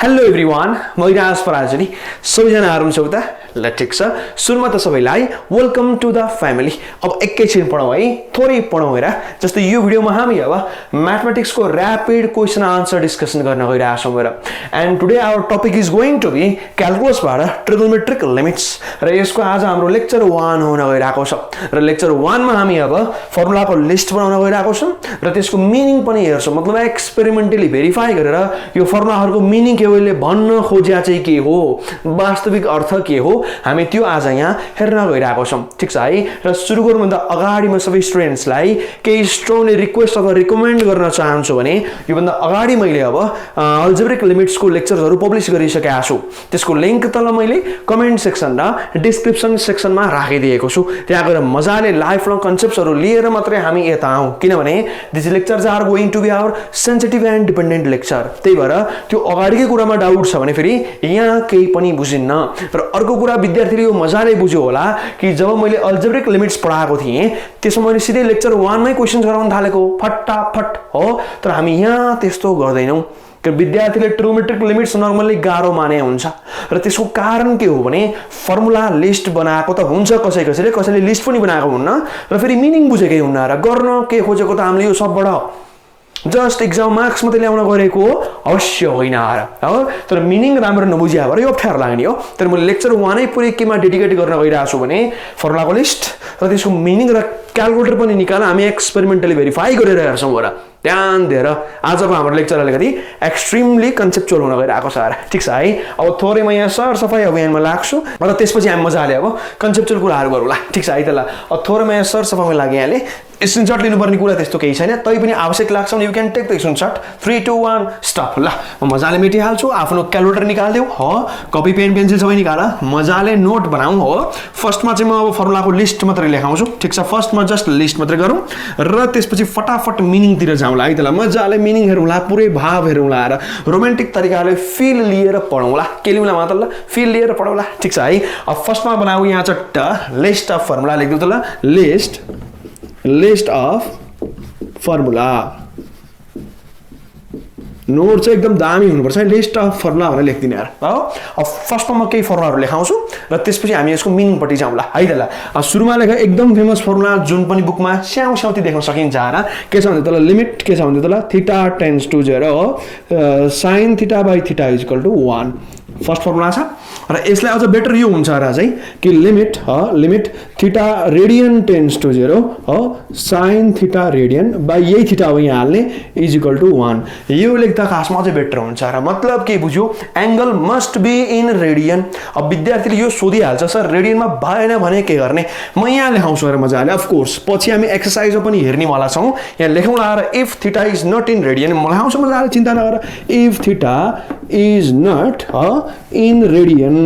Hello everyone म Ira's Parajuli सबैजना आराम छ त ल ठीक छ सुरुमा त सबैलाई वेलकम टु द फ्यामिली। अब एकैछिन पढौँ है, थोरै पढौँ हेर। जस्तै यो भिडियोमा हामी अब म्याथमेटिक्स को र्यापिड क्वेशन आन्सर डिस्कसन गर्न गइरहेछौँ हेर। And today our topic is going to be calculus बाट ट्रिगोनोमेट्रिक लिमिट्स र यसको आज हाम्रो लेक्चर 1 हुन गइरहेको छ र लेक्चर 1 मा हामी अब फर्मुलाको लिस्ट बनाउन गइरहेको छौं र त्यसको मिनिङ पनि हेर्छौं। मतलब एक्सपेरिमेन्टली भेरिफाई गरेर यो फर्मुलाहरुको मिनिङ के होले भन्न खोज्या चाहिँ के हो, वास्तविक अर्थ के हो, हामी त्यो आज यहाँ हेर्न गइरहेको छौं। ठीक छ है। र सुरु गर्नुभन्दा अगाडि म सबै स्टुडेन्ट्सलाई केही स्ट्रङली रिक्वेस्ट अथवा रिकमेन्ड गर्न चाहन्छु भने यो भन्दा अगाडि मैले अब अल्जेब्रिक लिमिट्स को लेक्चरहरु पब्लिश गरिसकेको छु। त्यसको लिंक तल मैले कमेन्ट सेक्सन र डिस्क्रिप्सन सेक्सनमा राखिदिएको छु। त्यहाँ गएर मजाले लाइफ लङ कन्सेप्ट्सहरु लिएर मात्रै हामी यता आउँ, किनभने this lectures are going to be our sensitive and dependent lecture. त्यही भएर त्यो अगाडिकै कुरामा डाउट छ भने फेरि यहाँ केही पनि बुझिन्न। र अर्को कुरा विद्यार्थीले यो मजाले बुझ्यो होला कि जब मैले अल्जेब्रिक लिमिट्स पढाएको थिएँ त्यसमा मैले सिधै लेक्चर 1 मै क्वेशन्स गराउन थालेको फटाफट हो। तर हामी यहाँ त्यस्तो गर्दैनौं कि विद्यार्थीले ट्रिगोनोमेट्रिक लिमिट्स नर्मली गाह्रो माने हुन्छ र त्यसको कारण के हो भने फर्मुला लिस्ट बनाएको त हुन्छ कसैले, कसैले लिस्ट पनि बनाएको हुन्न र फेरि मिनिङ बुझेकै हुन्न र गर्न के खोजेको त हामीले यो सबबाट जस्ट एक्जाम मार्क्स मात्रै ल्याउन गरेको अवश्य होइन हो। तर मिनिङ राम्रो नबुझ्या भएर यो अप्ठ्यारो लाग्ने हो। तर मैले लेक्चर 1 नै पुरै केमा डेडिकेट गर्न गइरहेको छु भने फर्मुलाको लिस्ट र त्यसको मिनिङ र क्याल्कुलेटर पनि निकालेर हामी एक्सपेरिमेन्टली भेरिफाई गरेर हेर्छौं र ध्यान दिएर आजको हाम्रो लेक्चर अलिकति एक्सट्रिमली कन्सेप्चुअल हुन गइरहेको छ। ठीक छ है। अब थोरै म यहाँ सरसफाई अभियानमा लाग्छु र त्यसपछि हामी मजाले अब कन्सेप्चुअल कुराहरु गरौँला। ठीक छ है त। ल अब थोरै म यहाँ सरसफाईमा लागे यहाँले स्क्रिनशट लिनुपर्ने कुरा त्यस्तो केही छैन, तै पनि आवश्यक लाग्छ भने you can take the screenshot. 3 2 1 stop. ल म मजाले मेटिहाल्छु, आफ्नो क्याल्कुलेटर निकाल्देऊ हो, कपी पेन पेन्सिल सबै निकाल, मजाले नोट बनाऊ हो। फर्स्टमा चाहिँ म अब फर्मुलाको लिस्ट मात्रै लेखाउँछु। ठीक छ। फर्स्टमा जस्ट लिस्ट मात्रै गरौँ र त्यसपछि फटाफट मिनिङतिर जाउँला है त। ल मजाले मिनिङ हेरौँला, पुरै भाव हेरौँला र रोमान्टिक तरिकाले फिल लिएर पढौँला। के लिउँला मतलब फिल लिएर पढौँला। ठीक छ है। अब फर्स्टमा बनाऊ यहाँ चट्ट लिस्ट अफ फर्मुला लेख्दिऊ त। ल लिस्ट अफ फर्मुला। नोट चाहिँ एकदम दामी हुनुपर्छ है। लिस्ट अफ फर्मुला भनेर लेख्दिने यार हो। अब फर्स्टमा म केही फर्मुलाहरु लेखाउँछु र त्यसपछि हामी यसको मिनिङपट्टि जाउँला है त। ल सुरुमा लेख एकदम फेमस फर्मुला जुन पनि बुकमा स्याउस्याउती देख्न सकिन्छ र के छ भन्दा तल लिमिट के छ भन्दा तल थीटा टेन्ड्स टु 0 हो, sin theta by theta is equal to 1। First formula छ र यसलाई अझ बेटर यो हुन्छ र चाहिँ कि limit theta radian tends to 0 हो, sin थीटा रेडियन बाइ यही थीटा हो यहाँ हाल्ने इज इक्वल टु 1। यो लेख्दा खासमा अझ बेटर हुन्छ र मतलब के बुझ्यो, angle must be in radian. अब विद्यार्थीले यो सोधिहाल्छ सर रेडियनमा भएन भने के गर्ने, म यहाँ लेखाउँछु र मजाले। अफ कोर्स पछि हामी एक्सरसाइजमा पनि हेर्नेवाला छौं। यहाँ लेखौँला र if theta is not in radian म लेखाउँछु मजाले, चिन्ता नगर। If theta is not in radian,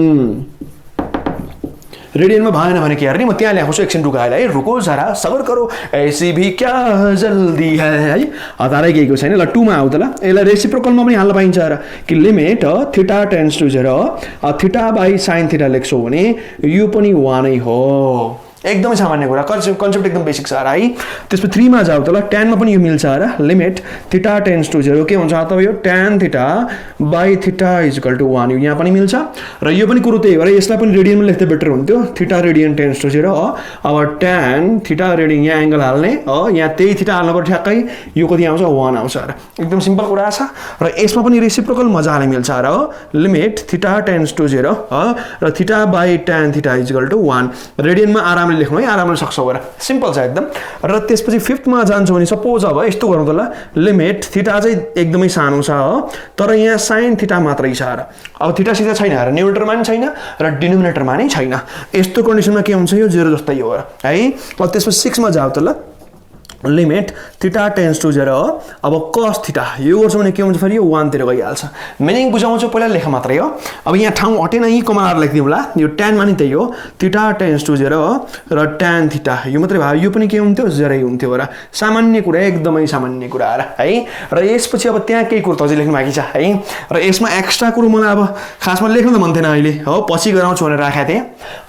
रेडियनमा भएन भने के गर्ने, म त्यहाँ ल्याउँछु। एकछिन रुकाएर है, रुको जरा सबर करो, ऐसी भी क्या जल्दी है। हतारै केहीको छैन। ल 2 मा आउ त। ल यसलाई रेसिप्रोकलमा पनि हाल्न पाइन्छ र कि limit theta tends to 0 theta by sin theta लेख्छौ भने यो पनि 1 नै हो। एकदमै सामान्य कुरा, कन्सेप्ट एकदम बेसिक छ है। त्यसपछि 3 मा जाऊ त। ल tan मा पनि यो मिल्छ र लिमिट थीटा टेन्ड्स टु 0 के हुन्छ त यो tan theta by theta is equal to 1 यहाँ पनि मिल्छ र यो पनि कुरो त्यही भएर यसलाई पनि रेडियनमा लेख्दा बेटर हुन्थ्यो। थीटा रेडियन टेन्ड्स टु 0 हो। अब tan थीटा रेडियन यहाँ एंगल हाल्ने हो, यहाँ त्यही थीटा हाल्नु पर्छ ठ्याक्कै। यो कति आउँछ 1 आउँछ र एकदम सिम्पल कुरा छ र यसमा पनि रेसिप्रोकल मजाले मिल्छ र हो। लिमिट थीटा टेन्ड्स टु 0 हो र theta by tan theta is equal to 1। रेडियनमा आरामले लेख्नु है, आरामले सक्छौ गरा, सिम्पल छ एकदम। र त्यसपछि 5th मा जान्छौ भने सपोज अब यस्तो गरौँ त। ल लिमिट थीटा चाहिँ एकदमै सानो छ हो, तर यहाँ sin थीटा मात्रै छ र अब थीटा सिधा छैन र न्युमरेटरमा पनि छैन र डिनोमिनेटरमा नै छैन। यस्तो कन्डिसनमा के हुन्छ यो 0 जस्तै हो है। अब त्यसपछि 6 मा जाऊ त। ल लिमिट थीटा टेन्ड्स टु 0 हो। अब cos थीटा यो गर्छौ भने के हुन्छ फेरि यो 1 तिर गइहाल्छ। मिनिङ बुझाउँछु पहिला लेख मात्रै हो। अब यहाँ ठाउँ हटेन, यही कमाएर लेख्दिउँला। यो tan मा नि त्यही हो, थीटा टेन्ड्स टु 0 हो र tan थीटा यो मात्रै भयो, यो पनि के हुन्थ्यो 0 हुन्थ्यो र सामान्य कुरा, एकदमै सामान्य कुरा है। र यसपछि अब त्यहाँ केही कुरो अझै लेख्नु बाँकी छ है। र यसमा एक्स्ट्रा कुरो मलाई अब खासमा लेख्नु त मन थिएन अहिले हो, पछि गराउँछु भनेर राखेको थिएँ।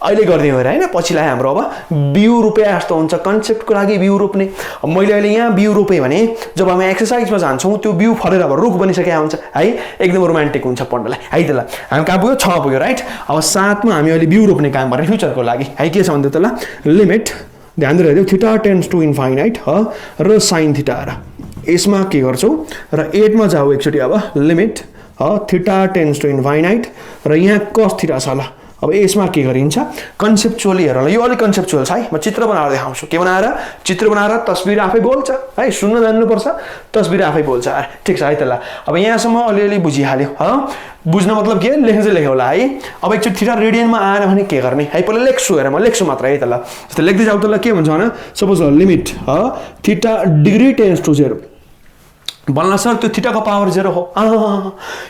अहिले गरिदियो अरे हैन पछिलाई हाम्रो अब बिउ रोपे जस्तो हुन्छ कन्सेप्टको लागि बिउ रोप्ने मैले अहिले यहाँ बिउ रोपेँ भने जब हामी एक्सरसाइजमा जान्छौँ त्यो बिउ फलेर अब रुख बनिसकेको हुन्छ है एकदम रोमान्टिक हुन्छ पढ्नलाई है त ल हामी कहाँ पुग्यो 6 पुग्यो राइट अब 7 मा हामी अहिले बिउ रोप्ने काम गर्ने फ्युचरको लागि है के छ भन्दा त ल लिमिट ध्यान दिएर हेर्दियौ थीटा टेन्ड्स टु इन्फाइनाइट र sin थीटा र यसमा के गर्छौ र 8 मा जाऊ एकचोटी अब limit theta tends to infinite र यहाँ cos थीटा छ ल अब यसमा के गरिन्छ कन्सेप्चुअली हेर ल यो अलि कन्सेप्चुअल छ है म चित्र बनाएर देखाउँछु के बनाएर चित्र बनाएर तस्बिर आफै बोल्छ है सुन्न जान्नुपर्छ तस्बिर आफै बोल्छ ठीक छ है त ल अब यहाँसम्म अलिअलि बुझिहाल्यो बुझ्न मतलब के लेख्न चाहिँ लेख्यो होला है अब एकचोटि थीटा रेडियनमा आएन भने के गर्ने है पहिला लेख्छु हेर म लेख्छु मात्र है त ल जस्तै लेख्दै जाऊ त ल के हुन्छ भने suppose limit theta degree tends to 0 भन्ला सर त्यो थीटाको पावर 0 हो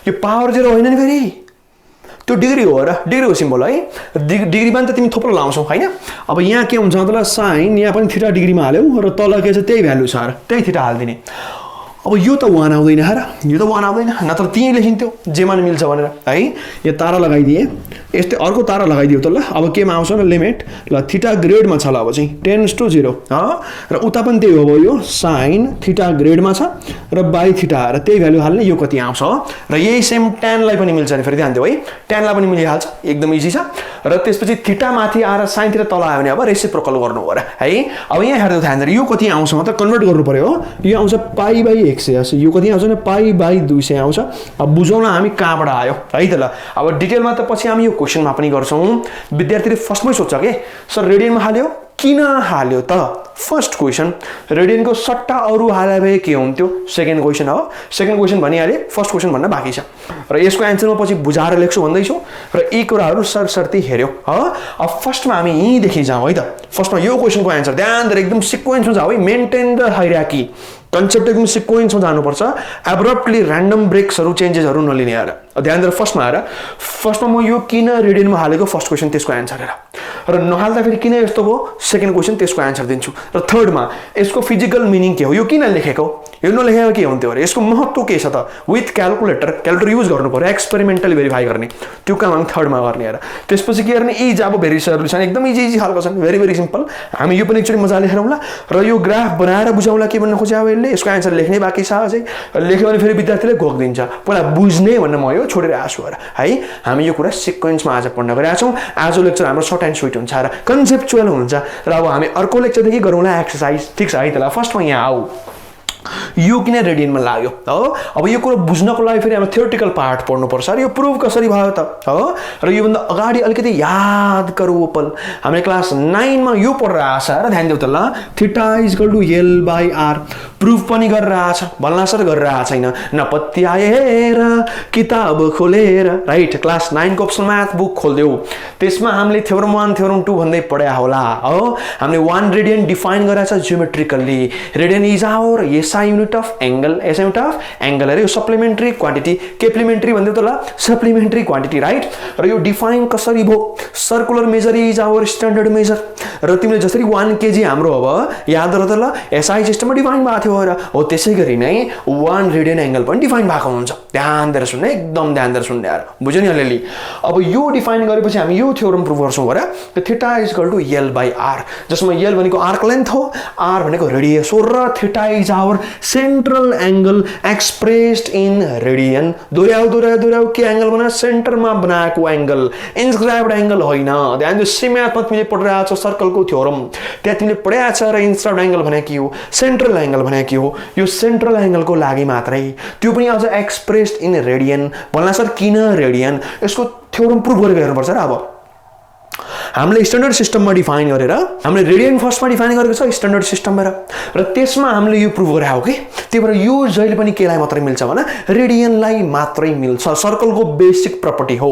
यो पावर 0 होइन नि फेरि त्यो डिग्री हो र डिग्रीको सिम्बल है डिग्रीमा त तिमी थोप्रो लाउँछौ हैन अब यहाँ के हुन्छ त साइन यहाँ पनि थीटा डिग्रीमा हाल्यौ र तल के छ त्यही भ्यालु छ र त्यही थीटा हाल्दिने अब यो त 1 आउँदैन र यो त 1 आउँदैन नत्र त्यही लेखिन्थ्यो जेमा मिल्छ भनेर है यो तारा लगाइदिए यस्तै अर्को तारा लगाइदियो त ल अब केमा आउँछ न लिमिट ल थीटा ग्रेडमा छ ल अब चाहिँ टेन्ड्स टु 0 र उता पनि त्यही हो यो साइन थीटा ग्रेडमा छ र बाई थीटा र त्यही भ्यालु हाल्ने यो कति आउँछ र यही सेम tan लाई पनि मिल्छ नि फेरि ध्यान दिऊ है tan लाई पनि मिलिहाल्छ एकदम इजी छ र त्यसपछि थीटा माथि आएर sin थीटा तल आयो भने अब रेसिप्रोकल गर्नु हो र है अब यहाँ हेर्दै ध्यान दिएर यो कति आउँछ म त कन्भर्ट गर्नु पर्यो यो आउँछ पाई बाई 100 यो कति आउँछ न पाई बाई 200 आउँछ अब बुझौँला हामी कहाँबाट आयो है त ल अब डिटेलमा त पछि हामी यो क्वेशनमा पनि गर्छौँ विद्यार्थीले फर्स्टमै सोध्छ के सर रेडियनमा हाल्यो किन हाल्यो त फर्स्ट क्वेशन रेडियनको सट्टा अरु हाले भए के हुन्थ्यो सेकेन्ड क्वेशन हो सेकेन्ड क्वेशन भनिहाले फर्स्ट क्वेशन भन्न बाँकी छ र यसको आन्सरमा पछि बुझाएर लेख्छु भन्दैछु र यी कुराहरू सरसर्ती हेर्यो अब फर्स्टमा हामी यहीँदेखि जाउँ है त फर्स्टमा यो क्वेशनको आन्सर ध्यान दिएर एकदम सिक्वेन्समा जाऊ है मेन्टेन द हायरार्की कन्सेप्ट एकदम सिक्वेन्समा जानुपर्छ एब्रप्टली र्यान्डम ब्रेक्सहरू चेन्जेसहरू नलिने यार ध्यान दिएर फर्स्टमा आएर फर्स्टमा म यो किन रेडियनमा हालेको फर्स्ट क्वेशन त्यसको आन्सर हेर र नहाल्दा फेरि किन यस्तो भयो सेकेन्ड क्वेशन त्यसको आन्सर दिन्छु र थर्डमा यसको फिजिकल मिनिङ के हो यो किन लेखेको यो नलेखेको के हुन्थ्यो अरे यसको महत्त्व के छ त विथ क्यालकुलेटर युज गर्नु पर्यो एक्सपेरिमेन्टली भेरिफाई गर्ने त्यो काम हामी थर्डमा गर्ने यार त्यसपछि के गर्ने इज अब भेरी सल्युसन एकदम इजी खालको छन् भेरी भेरी सिम्पल हामी यो पनि एकचोटि मजाले हेरौँला र यो ग्राफ बनाएर बुझाउँला के भन्न खोज्यो यसले यसको आन्सर लेख्नै बाँकी छ अझै लेख्यो भने फेरि विद्यार्थीले घोक्दिन्छ पहिला बुझ्ने भन्ने म यो छोडेर आछु है हामी यो कुरा सिक्वेन्समा आज पढ्न गइरहेका छौँ आज लेक्चर हाम्रो सर्ट एन्ड स्विट हुन्छ र कन्सेप्चुअल हुन्छ र अब हामी अर्को लेक्चरदेखि गरौँला एक्सर्साइज ठिक छ है त ल फर्स्टमा यहाँ आऊ यो किन रेडियनमा लाग्यो हो अब यो कुरा बुझ्नको लागि फेरि हामी थ्योरेटिकल पार्ट पढ्नुपर्छ र यो प्रुफ कसरी भयो त हो र योभन्दा अगाडि अलिकति याद गरौँ पल हामीले क्लास 9 मा यो पढेर आछ र ध्यान देऊ त ल theta equal to L by R proof पनि गरेर आछ भल्ला सर गरेर आछ छैन नपत्याएर किताब खोलेर राइट क्लास 9 को अप्सनल म्याथ बुक खोल्देऊ त्यसमा हामीले थ्योरम 1 थ्योरम 2 भन्दै पढ्या होला हो हामीले 1 रेडियन डिफाइन गरेछ geometrically radian is our SI unit of angle SI unit of angle अरे यो सप्लिमेन्टरी क्वान्टिटी केप्लिमेन्टरी भन्दै त ल सप्लिमेन्टरी क्वान्टिटी राइट र यो डिफाइन कसरी भो circular measure is our standard measure र तिमीले जसरी 1 kg हाम्रो अब याद गर त ल SI सिस्टममा डिफाइन भएको थियो र हो त्यसैगरी नै 1 रेडियन एंगल पनि डिफाइन भएको हुन्छ ध्यान दिएर सुन्ने एकदम ध्यान दिएर सुन्ने यार बुझ्यो नि अलिअलि अब यो डिफाइन गरेपछि हामी यो थ्योरम प्रुफ गर्छौँ र theta is equal to L by R जसमा L भनेको आर्क लेन्थ हो R भनेको रेडियस हो र theta is our central angle expressed in radian दोहोऱ्याउ के एंगल बना सेन्टरमा बनाएको एंगल इन्स्क्राइब्ड एंगल होइन ध्यान दियो सिम्याथमा तिमीले पढिरहेको छ सर्कलको थ्योरम त्यहाँ तिमीले पढिरहेको छ र इन्स्क्राइब्ड एंगल भने के हो सेन्ट्रल एंगल भने के हो यो सेन्ट्रल एंगलको लागि मात्रै त्यो पनि अझ एक्सप्रेस्ड इन रेडियन भन्ला सर किन रेडियन यसको थ्योरम प्रुफ गरेर हेर्नुपर्छ र अब हामीले स्ट्यान्डर्ड सिस्टममा डिफाइन गरेर हामीले रेडियन फर्स्टमा डिफाइन गरेको छ स्ट्यान्डर्ड सिस्टममा र त्यसमा हामीले यो प्रुफ गरे हो कि त्यही भएर यो जहिले पनि केलाई मात्रै मिल्छ भने रेडियनलाई मात्रै मिल्छ सर्कलको बेसिक प्रपर्टी हो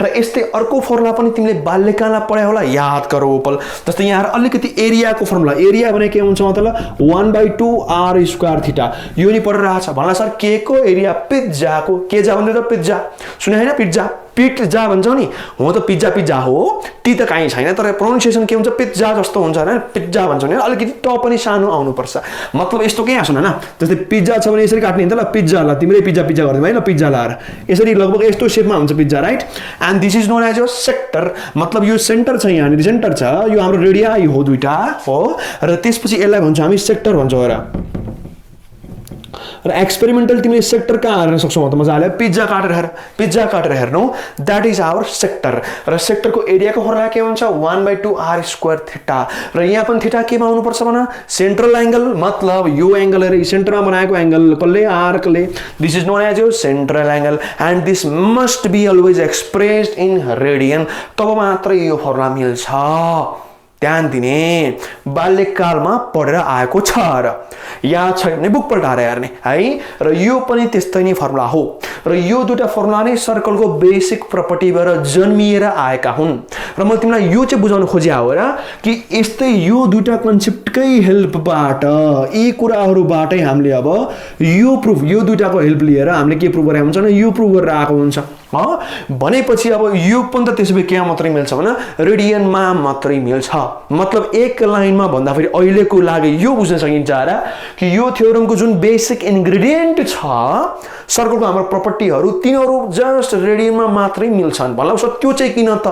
र यस्तै अर्को फर्मुला पनि तिमीले बाल्यकालमा पढ्या होला याद गरौ पल जस्तै यहाँ अलिकति एरियाको फर्मुला एरिया भने के हुन्छ मतलब 1/2 R स्क्वायर थीटा यो नि पढिरहेको छ भन्ला सर के को एरिया पिज्जाको के जा भन्दै त पिज्जा सुने हैन पिज्जा पिज्जा भन्छौ नि हो त पिज्जा पिज्जा हो टी त काहीँ छैन तर प्रोनाउन्सिएसन के हुन्छ पिज्जा जस्तो हुन्छ हैन पिज्जा भन्छौ नि अलिकति ट पनि सानो आउनुपर्छ मतलब यस्तो के सुन न जस्तै पिज्जा छ भने यसरी काट्ने नि त ल पिज्जा ल तिमीले पिज्जा पिज्जा गर्दै ल पिज्जा लाएर यसरी लगभग यस्तो शेपमा हुन्छ pizza right and this is known as your sector मतलब यो सेन्टर छ यहाँ सेन्टर छ यो हाम्रो रेडियाई हो दुईटा हो र त्यसपछि यसलाई भन्छ हामी सेक्टर भन्छौ र एक्सपेरिमेन्टल तिमीले सेक्टर कहाँ हेर्न सक्छौ त मजाले पिज्जा काटेर हेर्नु दैट इज आवर सेक्टर र सेक्टरको एरियाको फर्मुला के हुन्छ 1/2 r स्क्वायर थीटा र यहाँ पनि थीटा केमा आउनु पर्छ भन सेन्ट्रल एंगल मतलब यो एंगल रे सेन्टरमा बनाएको एंगल कसले आर्कले this is known as your central angle and this must be always expressed in radian तब मात्र यो फर्मुला मिल्छ ध्यान दिने बाल्यकालमा पढेर आएको छ र यहाँ छैन भने बुक पल्टाएर हेर्ने है र यो पनि त्यस्तै नै फर्मुला हो र यो दुईटा फर्मुला नै सर्कलको बेसिक प्रपर्टीबाट जन्मिएर आएका हुन् र म तिमीलाई यो चाहिँ बुझाउन खोजिया हो र कि यस्तै यो दुईटा कन्सेप्टकै हेल्पबाट यी कुराहरूबाटै हामीले अब यो प्रुफ यो दुईटाको हेल्प लिएर हामीले के प्रुफ गरेका हुन्छ भने यो प्रुफ गरेर आएको हुन्छ भनेपछि अब यो पनि त त्यसो भए के मात्रै मिल्छ भने रेडियनमा मात्रै मिल्छ मतलब एक लाइनमा भन्दा फेरि अहिलेको लागि यो बुझ्न सकिन्छ र कि यो थ्योरमको जुन बेसिक इन्ग्रेडियन्ट छ सर्कलको हाम्रो प्रपर्टीहरू तिनीहरू जस्ट रेडियनमा मात्रै मिल्छन् भन्ला उसो त्यो चाहिँ किन त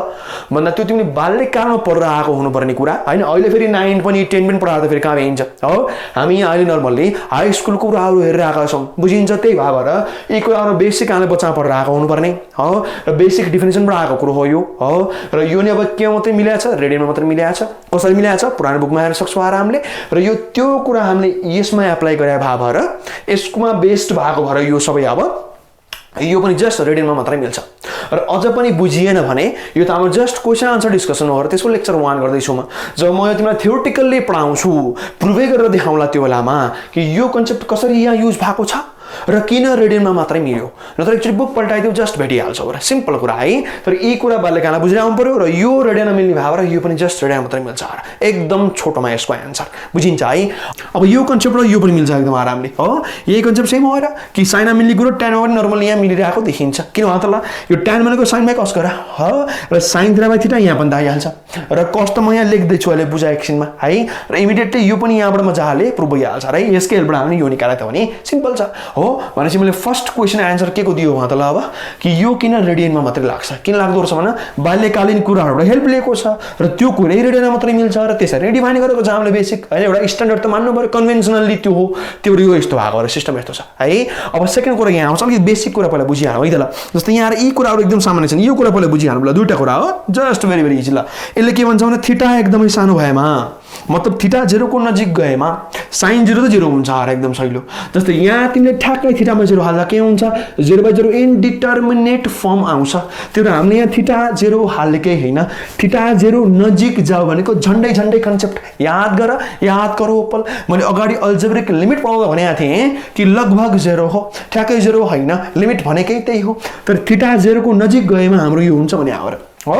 भन्दा त्यो तिमीले बाल्यकालमा पढेर आएको हुनुपर्ने कुरा हैन अहिले फेरि 9 पनि 10 पनि पढाउँदा फेरि कहाँ भइन्छ हो हामी अहिले नर्मल्ली हाई स्कुलको कुराहरू हेरेर आएका छौं बुझिन्छ त्यही भएर यी कुराहरू बेसिक हामीले बच्चा पढेर आएको हुनुपर्ने हो र बेसिक डेफिनेसनबाट आएको कुरो हो यो हो र यो नै अब के मात्रै मिलेको छ रेडियनमा मात्रै मिलेको छ कसरी मिलेको छ पुरानो बुकमा हेर्न सक्छौ आरामले र यो त्यो कुरा हामीले यसमा एप्लाई गरे भएर यसकोमा बेस्ड भएको भएर यो सबै अब यो पनि जस्ट रेडियनमा मात्रै मिल्छ र अझ पनि बुझिएन भने यो त हाम्रो जस्ट क्वेशन आन्सर डिस्कसन हो र त्यसको लेक्चर 1 गर्दैछु म जब म तिमीलाई थ्योरेटिकल्ली पढाउँछु प्रुभै गरेर देखाउँला त्यो बेलामा कि यो कन्सेप्ट कसरी यहाँ युज भएको छ र किन रेडियनमा मात्रै मिल्यो नत्र एक्चुअली बुक पल्टाइदियो जस्ट भेटिहाल्छौ र सिम्पल कुरा है तर यी कुरा बाल्यकालमा बुझेर आउनु पर्यो र यो रेडियनमा मिल्ने भएर यो पनि जस्ट रेडियनमा मात्रै मिल्छ र एकदम छोटोमा यसको आन्सर बुझिन्छ है अब यो कन्सेप्ट र यो पनि मिल्छ एकदम आरामले हो यही कन्सेप्ट सेम हो र कि साइनमा मिल्ने कुरो tan पनि नर्मली यहाँ मिलिरहेको देखिन्छ किन हो त ल यो tan भनेको sin बाइ cos गरा हो र sin थीटा बाइ थीटा यहाँ पनि आइहाल्छ र cos त म यहाँ लेख्दै छु अहिले बुझा एकछिनमा है र इमिडिएटली यो पनि यहाँबाट मजाले प्रुभ भइहाल्छ र यसकै हेल्पबाट हामीले यो निकाले त भने सिम्पल छ हो भनेपछि मैले फर्स्ट क्वेशन आन्सर के को दियो वहाँ त ल अब कि यो किन रेडियनमा मात्रै लाग्छ किन लाग्दो रहेछ भने बाल्यकालीन कुराहरुबाट हेल्प लिएको छ र त्यो कुरै रेडियनमा मात्रै मिल्छ र त्यसरी डिफाइन गरेको छ हामीले बेसिक हैन एउटा स्ट्यान्डर्ड त मान्नु पर्यो कन्भेन्सनली त्यो हो त्यो यो यस्तो भएको र सिस्टम यस्तो छ है अब सेकेन्ड कुरा यहाँ आउँछ कि बेसिक कुरा पहिला बुझिहाल्नु है त ल जस्तै यहाँ यी कुराहरु एकदम सामान्य छन् यो कुरा पहिला बुझिहाल्नु ल दुईटा कुरा हो जस्ट भेरी भेरी इजी ल यसले के भन्छ भने थीटा एकदमै सानो भएमा मतलब थीटा 0 को नजिक गएमा sin 0 त 0 हुन्छ र एकदम सजिलो जस्तै यहाँ तिमीले ठ्याक्कै थीटामा 0 हाल्दा के हुन्छ 0/0 इन्डिटर्मिनेट फर्म आउँछ त्यो हामीले यहाँ थीटा 0 हालेकै हैन थीटा 0 नजिक जाऊ भनेको झन्डै झन्डै कन्सेप्ट याद गरौ ओपल मैले अगाडि अल्जेब्रिक लिमिट पढाउँदा भनेको थिए कि लगभग 0 हो ठ्याक्कै 0 हैन लिमिट भनेकै त्यही हो तर थीटा 0 को नजिक गएमा हाम्रो यो हुन्छ भने हो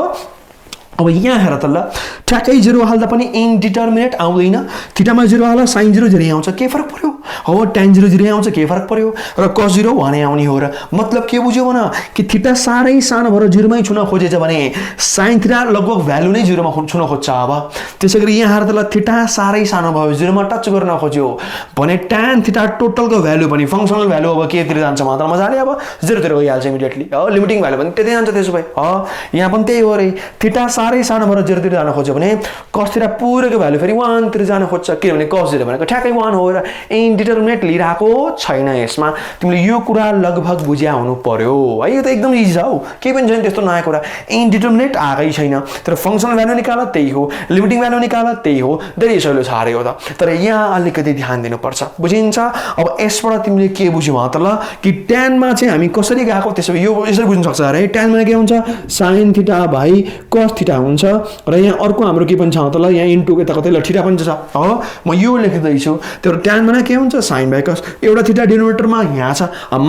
अब यहाँ हेर त ल ठ्याक्कै 0 हाल्दा पनि इन्डिटर्मिनेट आउँदैन थीटामा 0 हाल्दा sin 0 0 आउँछ के फरक पर्यो हो tan 0 0 आउँछ के फरक पर्यो र cos 0 भने आउने हो र मतलब के बुझ्यो भने कि थीटा सारै सानो भएर 0 मै छुन खोजेछ भने sin थीटा लगभग भ्यालु नै 0 मा छुन खोज्छ अब त्यसैगरी यहाँ हेर त ल थीटा सारै सानो भयो 0 मा टच गर्न खोज्यो भने tan थीटा टोटलको भ्यालु पनि फंक्सनल भ्यालु अब के तिर जान्छ मात्र मजाले अब 0 तिर गइहाल्छ इमिडिएटली हो लिमिटिङ भ्यालु पनि त्यतै जान्छ त्यसो भए हो यहाँ पनि त्यही हो रे थीटा सारै सानो भएर 0 तिर जान खोज्यो भने cos थीटा पुरोको भ्यालु फेरि 1 तिर जान खोज्छ किनभने cos 0 भनेको ठ्याक्कै 1 हो र इन्डिटर्मिनेट लिइराको छैन यसमा तिमीले यो कुरा लगभग बुझ्या हुनु पर्यो है यो त एकदम इजी छ हौ के पनि छैन त्यस्तो नयाँ कुरा इन्डिटर्मिनेट आकै छैन तर फंक्सनल भ्यालु निकाल त्यही हो लिमिटिङ भ्यालु निकाल त्यही हो धेरै सजिलो छ रे हो त तर यहाँ अलिकति ध्यान दिनुपर्छ बुझिन्छ अब यसबाट तिमीले के बुझ्यौ त ल कि tan मा चाहिँ हामी कसरी गएको त्यसो यो यसरी बुझ्न सक्छ रे tan मा के हुन्छ sin थीटा भाइ cos थीटा हुन्छ र यहाँ अर्को हाम्रो के पनि छ त ल यहाँ इन्टु के त कतै ल थीटा पनि छ हो म यो लेख्दै छु तर tan मा के हुन्छ sin बाइ cos एउटा थीटा डिनोमिनेटरमा यहाँ छ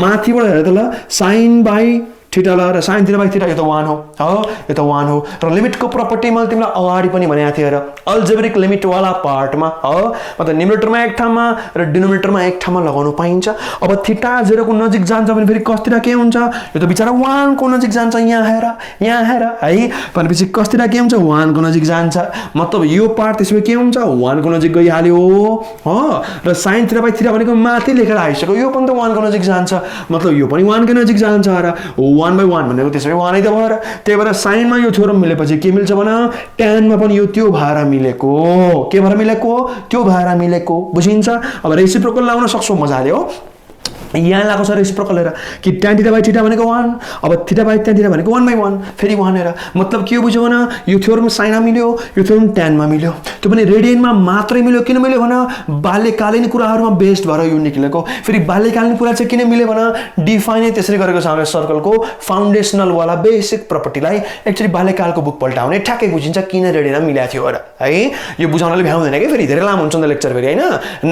माथिबाट हेर त ल sin बाइ थीटा ल र sin थीटा बाइ थीटा यो त 1 हो यो त 1 हो र लिमिटको प्रपर्टी मैले तिमीलाई अगाडि पनि भनेको थिएँ र अल्जेब्रिक लिमिट वाला पार्टमा मतलब न्युमरेटरमा एक ठाउँमा र डिनोमिनेटरमा एक ठाउँमा लगाउनु पाइन्छ अब थीटा 0 को नजिक जान्छ भने फेरि cos थीटा के हुन्छ यो त बिचारा 1 को नजिक जान्छ यहाँ हेर है भनेपछि cos थीटा के हुन्छ 1 को नजिक जान्छ मतलब यो पार्ट त्यसो के हुन्छ 1 को नजिक गइहाल्यो हो र sin थीटा बाइ थीटा भनेको माथि लेखेर आइसक्यो यो पनि त 1 को नजिक जान्छ मतलब यो पनि 1 को नजिक जान्छ र 1/1 भनेको त्यसै 1 नै त भयो र त्यही भएर sin मा यो थ्योरम मिलेपछि के मिल्छ भने tan मा पनि यो त्यो भएर मिलेको के भएर मिलेको त्यो भएर मिलेको बुझिन्छ अब रेसिप्रोकल लाउन सक्छौ मजाले हो यहाँ लागो छ रेसिप्रोकल हेर कि tan थीटा बाइ थीटा भनेको 1 अब थीटा बाइ tan थीटा भनेको 1/1 फेरि 1 हेर मतलब के बुझ्यो भने यो थ्योरम sin मा मिल्यो यो थ्योरम tan मा मिल्यो त्यो पनि रेडियनमा मात्रै मिल्यो किन मिल्यो भने बाल्यकालीन कुराहरुमा बेस्ड भएर यो निक्लेको फेरि बाल्यकालीन कुरा चाहिँ किन मिल्यो भने डिफाइन त्यसरी गरेको छ हामीले सर्कलको फाउन्डेसनल वाला बेसिक प्रपर्टीलाई एक्चुअली बाल्यकालको बुक पल्टाउने ठ्याक्कै बुझिन्छ किन रेडियनमा मिलाएको थियो र है यो बुझाउनले भ्याउँदैन के फेरि धेरै लामो हुन्छ नि लेक्चर फेरि हैन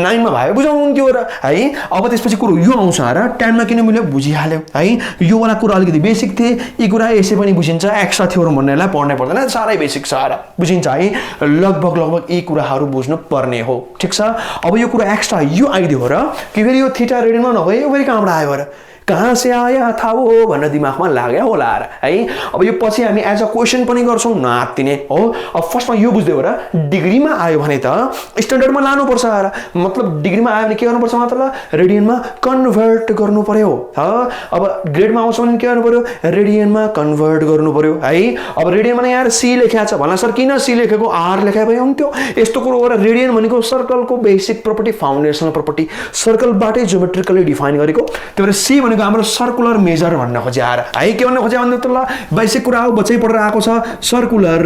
9 मा भयो बुझाउनुहुन्थ्यो र है अब त्यसपछि कुरो यो आउँछ र tan मा किन मिल्यो बुझिहाल्यो है यो वाला कुरा अलिकति बेसिक थिए यी कुरा यसै पनि बुझिन्छ एक्स्ट्रा थ्योरम भन्नेलाई पढ्नै पर्दैन सारै बेसिक छ र बुझिन्छ है लगभग यी कुराहरु बुझ्नु पर्ने हो ठीक छ अब यो कुरा एक्स्ट्रा यो आइदियो र कि फेरि यो थीटा रेडियनमा नभए यो फेरि कहाँबाट आयो र कहाँ से आया था वो भन्ने दिमागमा लाग्यो होला र है अब यो पछि हामी एज अ क्वेशन पनि गर्छौं नातिने हो अब फर्स्टमा यो बुझ्दै हो र डिग्रीमा आयो भने त स्ट्यान्डर्डमा लानु पर्छ र मतलब डिग्रीमा आयो भने के गर्नु पर्छ मतलब रेडियनमा कन्भर्ट गर्नु पर्यो अब ग्रेडमा आउँछ भने के गर्नु पर्यो रेडियनमा कन्भर्ट गर्नु पर्यो है अब रेडियनमा यार सी लेख्या छ भन्ला सर किन सी लेखेको आर लेख्या भए हुन्थ्यो यस्तो कुरो हो र रेडियन भनेको सर्कलको बेसिक प्रपर्टी फाउन्डेसनल प्रपर्टी सर्कलबाटै ज्योमेट्रिकली डिफाइन गरेको त्यो भएर सी भनेको हाम्रो सर्कुलर मेजर भन्न खोजे आएर है के भन्न खोजे भन्दा त ल बेसिक कुरा हो बच्चै पढेर आएको छ सर्कुलर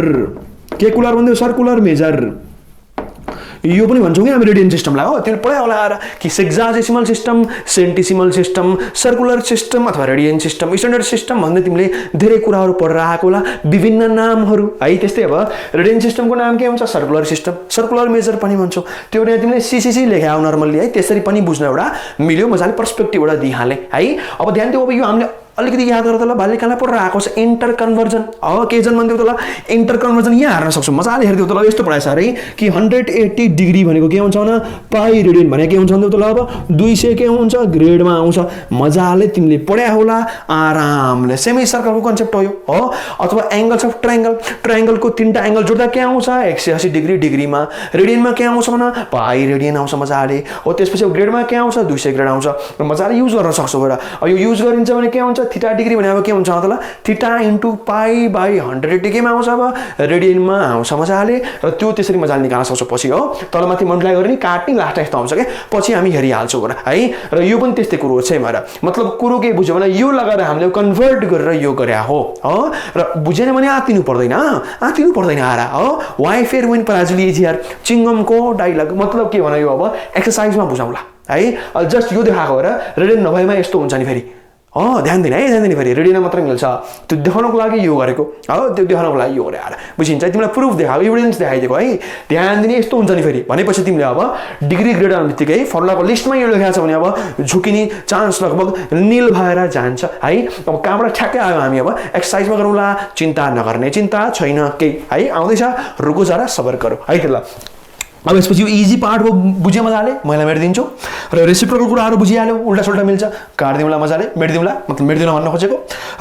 के कुलर भन्दै सर्कुलर मेजर यो पनि भन्छौं कि हामी रेडियन सिस्टमलाई हो त्यो पढायो होला आएर कि sexadecimal system centesimal system circular system अथवा रेडियन सिस्टम स्ट्यान्डर्ड सिस्टम भन्ने तिमीले धेरै कुराहरु पढेर आएको होला विभिन्न नामहरु है त्यस्तै अब रेडियन सिस्टमको नाम के हुन्छ सर्कुलर सिस्टम सर्कुलर मेजर पनि भन्छौ त्यो भने तिमीले सीसीसी लेख्या हो नर्मली है त्यसरी पनि बुझ्न एउटा मिल्यो मजाले पर्सपेक्टिभबाट दिहाले है अब ध्यान दिऊ अब यो हामीले अलिकति याद गरेर त ल बाल्यकालमा पढेर आएको छ इन्टर कन्भर्जन के जन भन्दियो त ल इन्टर कन्भर्जन यहाँ हेर्न सक्छौ मजाले हेर्दियो त ल यस्तो पढाएछ अरे कि 180 डिग्री भनेको के हुन्छ भने पाई रेडियन भने के हुन्छ भन्दियो त ल अब 200 के हुन्छ ग्रेडमा आउँछ मजाले तिमीले पढ्या होला आरामले सेमी सर्कलको कन्सेप्ट हो अथवा एंगल्स अफ ट्रायंगलको तीनटा एंगल जोड्दा के आउँछ 180 डिग्री डिग्रीमा रेडियनमा के आउँछ भने पाई रेडियन आउँछ मजाले हो त्यसपछि ग्रेडमा के आउँछ 200 ग्रेड आउँछ मजाले युज गर्न सक्छौ र यो युज गरिन्छ भने के आउँछ थीटा डिग्री भनेको के हुन्छ त ल थीटा इन्टु पाई बाइ 100 डिग्रीमा आउँछ अब रेडियनमा आउँछ मजाले र त्यो त्यसरी मजाले निकाल्न सक्छौ पछि हो तलमाथि मल्टिप्लाई गर्ने काट्ने लास्ट यस्तो आउँछ के पछि हामी हेरिहाल्छौ है र यो पनि त्यस्तै कुरो छ मेरो मतलब कुरो के बुझ्यो भने यो लगाएर हामीले कन्भर्ट गरेर यो गर्या हो र बुझेन भने आतिनु पर्दैन आरा हो वाइ फेयर विन ब्राजिलियज यार चिंगमको डायलग मतलब के भने यो अब एक्सरसाइजमा बुझाउला है जस्ट यो देखाएको हो र रेडियन नभएमा यस्तो हुन्छ नि फेरि ध्यान दिन फेरि रेडियन मात्र मिल्छ त्यो देखाउनको लागि यो गरेको त्यो देखाउनको लागि यो गरे यार बुझिन्छ तिमीलाई प्रुफ देखाएको एभिडेन्स देखाइदिएको है ध्यान दिने यस्तो हुन्छ नि फेरि भनेपछि तिमीले अब डिग्री ग्रेड आउनेबित्तिकै फर्मुलाको लिस्टमा यो लेखेको छ भने अब झुकिने चान्स लगभग नील भएर जान्छ है अब कहाँबाट ठ्याक्कै आयो हामी अब एक्सरसाइजमा गरौँला चिन्ता नगर्ने चिन्ता छैन केही है आउँदैछ रुको जरा सबर गरौ है त ल अब यसपछि यो इजी पार्ट हो बुझ्यो मजाले मैले मेटिदिन्छु र रेसिप्रोकल कुराहरु बुझिहाल्यो उल्टा सुल्टा मिल्छ काट्दिउँला मजाले मेटिदिउँला मतलब मेटिदिन भन्न खोजेको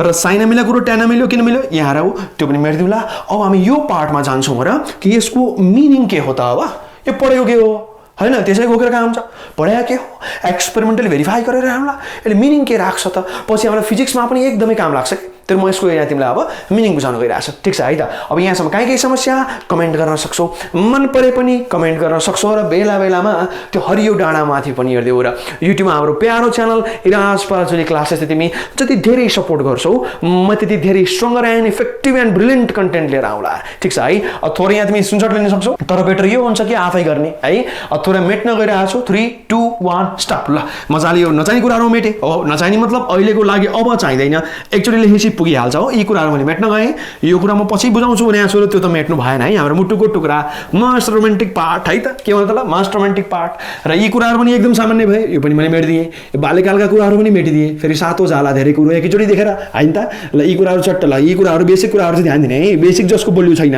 र साइन मिला कुरो ट्यान मिल्यो किन मिल्यो यहाँ राउ त्यो पनि मेटिदिउँला अब हामी यो पार्टमा जान्छौं र कि यसको मिनिङ के हो त अब यो पढेको के हो हैन त्यसै गोकेर काम छ पढ्या के हो एक्सपेरिमेन्टली भेरिफाई गरेर हामीलाई यसले मिनिङ के राख्छ त पछि हामीलाई फिजिक्समा पनि एकदमै काम लाग्छ तर म यसको यहाँ तिमीलाई अब मिनिङ बुझाउन गइरहेछु ठीक छ है त अब यहाँसम्म काहीँ समस्या कमेन्ट गर्न सक्छौ मन परे पनि कमेन्ट गर्न सक्छौ र बेला बेलामा त्यो हरियो डाँडामाथि पनि हेर्दियौ र युट्युबमा हाम्रो प्यारो च्यानल इराज पाजुली क्लासेस तिमी जति धेरै सपोर्ट गर्छौ म त्यति धेरै stronger and effective and brilliant content लिएर आउँला ठीक छ है थोरै यहाँ तिमी स्क्रिनशट लिन सक्छौ तर बेटर यो हुन्छ कि आफै गर्ने है थोरै मेट्न गइरहेछु 3 2 1 स्टप ल मजाले यो नचाहिने कुराहरु मेटे हो नचाहिने मतलब अहिलेको लागि अब चाहिदैन एक्चुअली लेखेपछि पुगिहाल्छ हो। यी कुराहरू मैले मेट्न गएँ, यो कुरा म पछि बुझाउँछु भने छु र त्यो त मेट्नु भएन है। हाम्रो मुटुको टुक्रा मोस्ट रोमान्टिक पार्ट है त, के भन्छ त मोस्ट रोमान्टिक पार्ट। र यी कुराहरू पनि एकदम सामान्य भए, यो पनि मैले मेटिदिएँ। बाल्यकालका कुराहरू पनि मेटिदिएँ। फेरि सातो जाला धेरै कुरो एकैचोटि देखेर होइन त। ल यी कुराहरू चट्ट, ल यी कुराहरू बेसिक कुराहरू चाहिँ ध्यान दिने है। बेसिक जसको बलियो छैन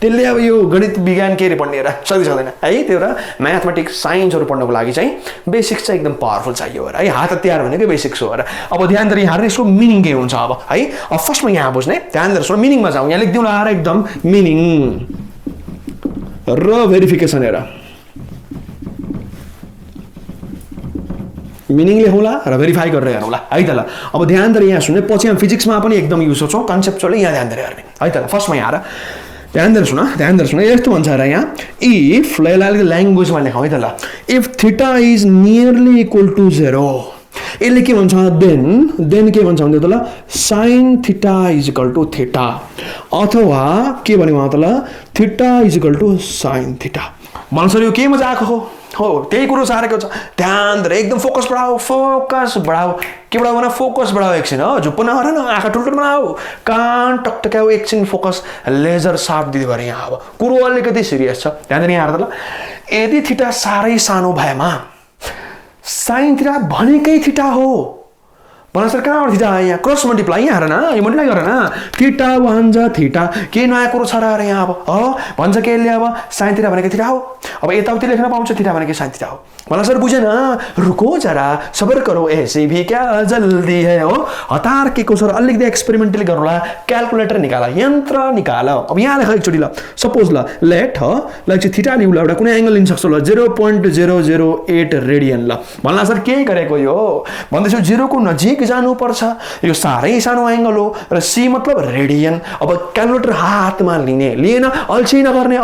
त्यसले अब यो गणित विज्ञान के अरे पढ्ने सक्दैन है। त्यो र म्याथमेटिक्स साइन्सहरू पढ्नको लागि चाहिँ बेसिक्स चाहिँ एकदम पावरफुल चाहियो है। हात हतियार भनेको बेसिक्स हो र। अब ध्यान दिएर यहाँ यसको मिनिङ के हुन्छ अब है। अब फर्स्टमा यहाँ बुझ्ने, ध्यान दिएर सुन, मिनिङमा जाउँ। यहाँ लेखिदिउँ ल एकदम मिनिङ र भेरिफिकेसन हेर, मिनिङ लेखौँला र भेरिफाई गरेर हेरौँला है त। ल अब ध्यान दिएर यहाँ सुन्ने, पछि हामी फिजिक्समा पनि एकदम युज गर्छौँ कन्सेप्चुअली, यहाँ ध्यान दिएर हेर्ने है त। ल फर्स्टमा यहाँ ध्यान दिएर सुन, ध्यान दिएर सुन, यस्तो भन्छ र यहाँ इफ, ल यसलाई ल्याङ्ग्वेजमा लेखौँ है त। ल if theta is nearly equal to 0, यसले के भन्छ देन के भन्छ भन्दा त ल sine theta is equal to theta, अथवा के भन्यो त ल theta is equal to sine theta. भन्छ यो के मजा आएको हो त्यही कुरो सारेको छ। ध्यान दिएर एकदम फोकस बढाऊ, फोकस बढाऊ। के बढाऊ भन, फोकस बढाऊ एकछिन हो। झुप्पो नगर न, आँखा ठुल्ठुलो बनाऊ, कान टकटक्याऊ, एकछिन फोकस लेजर सार्प दिँदै गरे। यहाँ अब कुरो अलिकति सिरियस छ, ध्यान दिएर यहाँ हेर्दा ल। यदि थीटा साह्रै सानो भएमा साइन थीटा भनेकै थीटा हो भन सर, कहाँबाट थीटा आयो यहाँ? क्रस मल्टिप्लाई यहाँ हेर न, यो मल्टिप्लाई गर न, थीटा भन्छ थीटा, के नयाँ कुरो छ र अरे यहाँ अब हो। भन्छ के यसले अब साइन थीटा भनेको थीटा हो। अब यताउति लेख्न पाउँछ थीटा भनेको साइन थीटा हो। भन सर बुझेन, रुको जरा, सबर करो, ऐसे भी क्या जल्दी है हो। हतार के को सर, अलिकति एक्सपेरिमेन्टली गरौँला, क्यालकुलेटर निकाल, यन्त्र निकाल। अब यहाँ लेख एकचोटि ल, सपोज ल लेट हो, ल थीटा लिउँ ल, एउटा कुनै एङ्गल लिन सक्छौ ल 0.008 रेडियन। ल भन्ला सर के गरेको यो भन्दैछु, 0 को नजिक जानुपर्छ, यो साह्रै सानो एङ्गल हो र सी मतलब रेडियन। अब क्यालकुलेटर हातमा लिने, लिएन अल्छी नगर्ने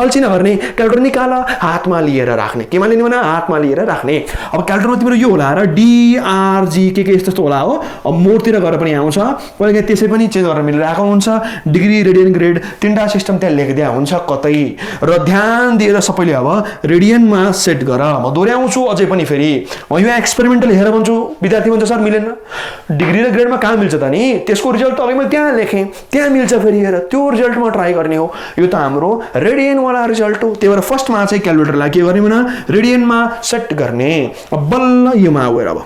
क्यालकुलेटर निकाल, हातमा लिएर राख्ने। केमा लिने भने हातमा लिएर राख्ने। अब क्यालकुलेटरमा तिम्रो यो होला र डिआरजी के यस्तो होला हो। अब मोडतिर गएर पनि आउँछ, कहिले त्यसै पनि चेन्ज गरेर मिलिरहेको हुन्छ। डिग्री, रेडियन, ग्रेड तीनटा सिस्टम त्यहाँ लेखिदिया हुन्छ कतै। र ध्यान दिएर सबैले अब रेडियनमा सेट गर। म दोहोऱ्याउँछु अझै पनि, फेरि म यो एक्सपेरिमेन्टल हेरेर भन्छु, विद्यार्थी भन्छ सर मिलेन। डिग्री र ग्रेडमा कहाँ मिल्छ त नि, त्यसको रिजल्ट त अघि मैले त्यहाँ लेखेँ, त्यहाँ मिल्छ फेरि हेर, त्यो रिजल्टमा ट्राई गर्ने हो। यो त हाम्रो रेडियनवाला रिजल्ट हो। त्यही भएर फर्स्टमा चाहिँ क्यालकुलेटरलाई के गर्ने भने रेडियनमा सेट गर्ने। अब बल्ल योमा गएर अब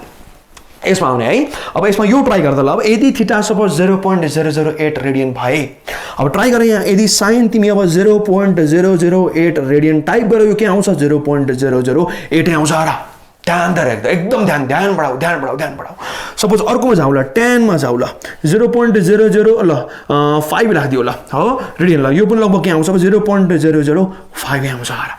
यसमा आउने है। अब यसमा यो ट्राई गर्दा ल, अब यदि थीटा सपोज 0.008 रेडियन भए, अब ट्राई गरेँ यहाँ, यदि साइन तिमी अब 0.008 रेडियन टाइप गरेर यो के आउँछ 0.008 आउँछ र। ध्यान दिएर एकदम ध्यान बढाऊ। सपोज अर्कोमा जाउँ ल, टेनमा जाउँ ल, 0.00 ल 5 राखिदियो ल हो रेडियन। ल यो पनि लगभग के आउँछ 0.005 आउँछ र।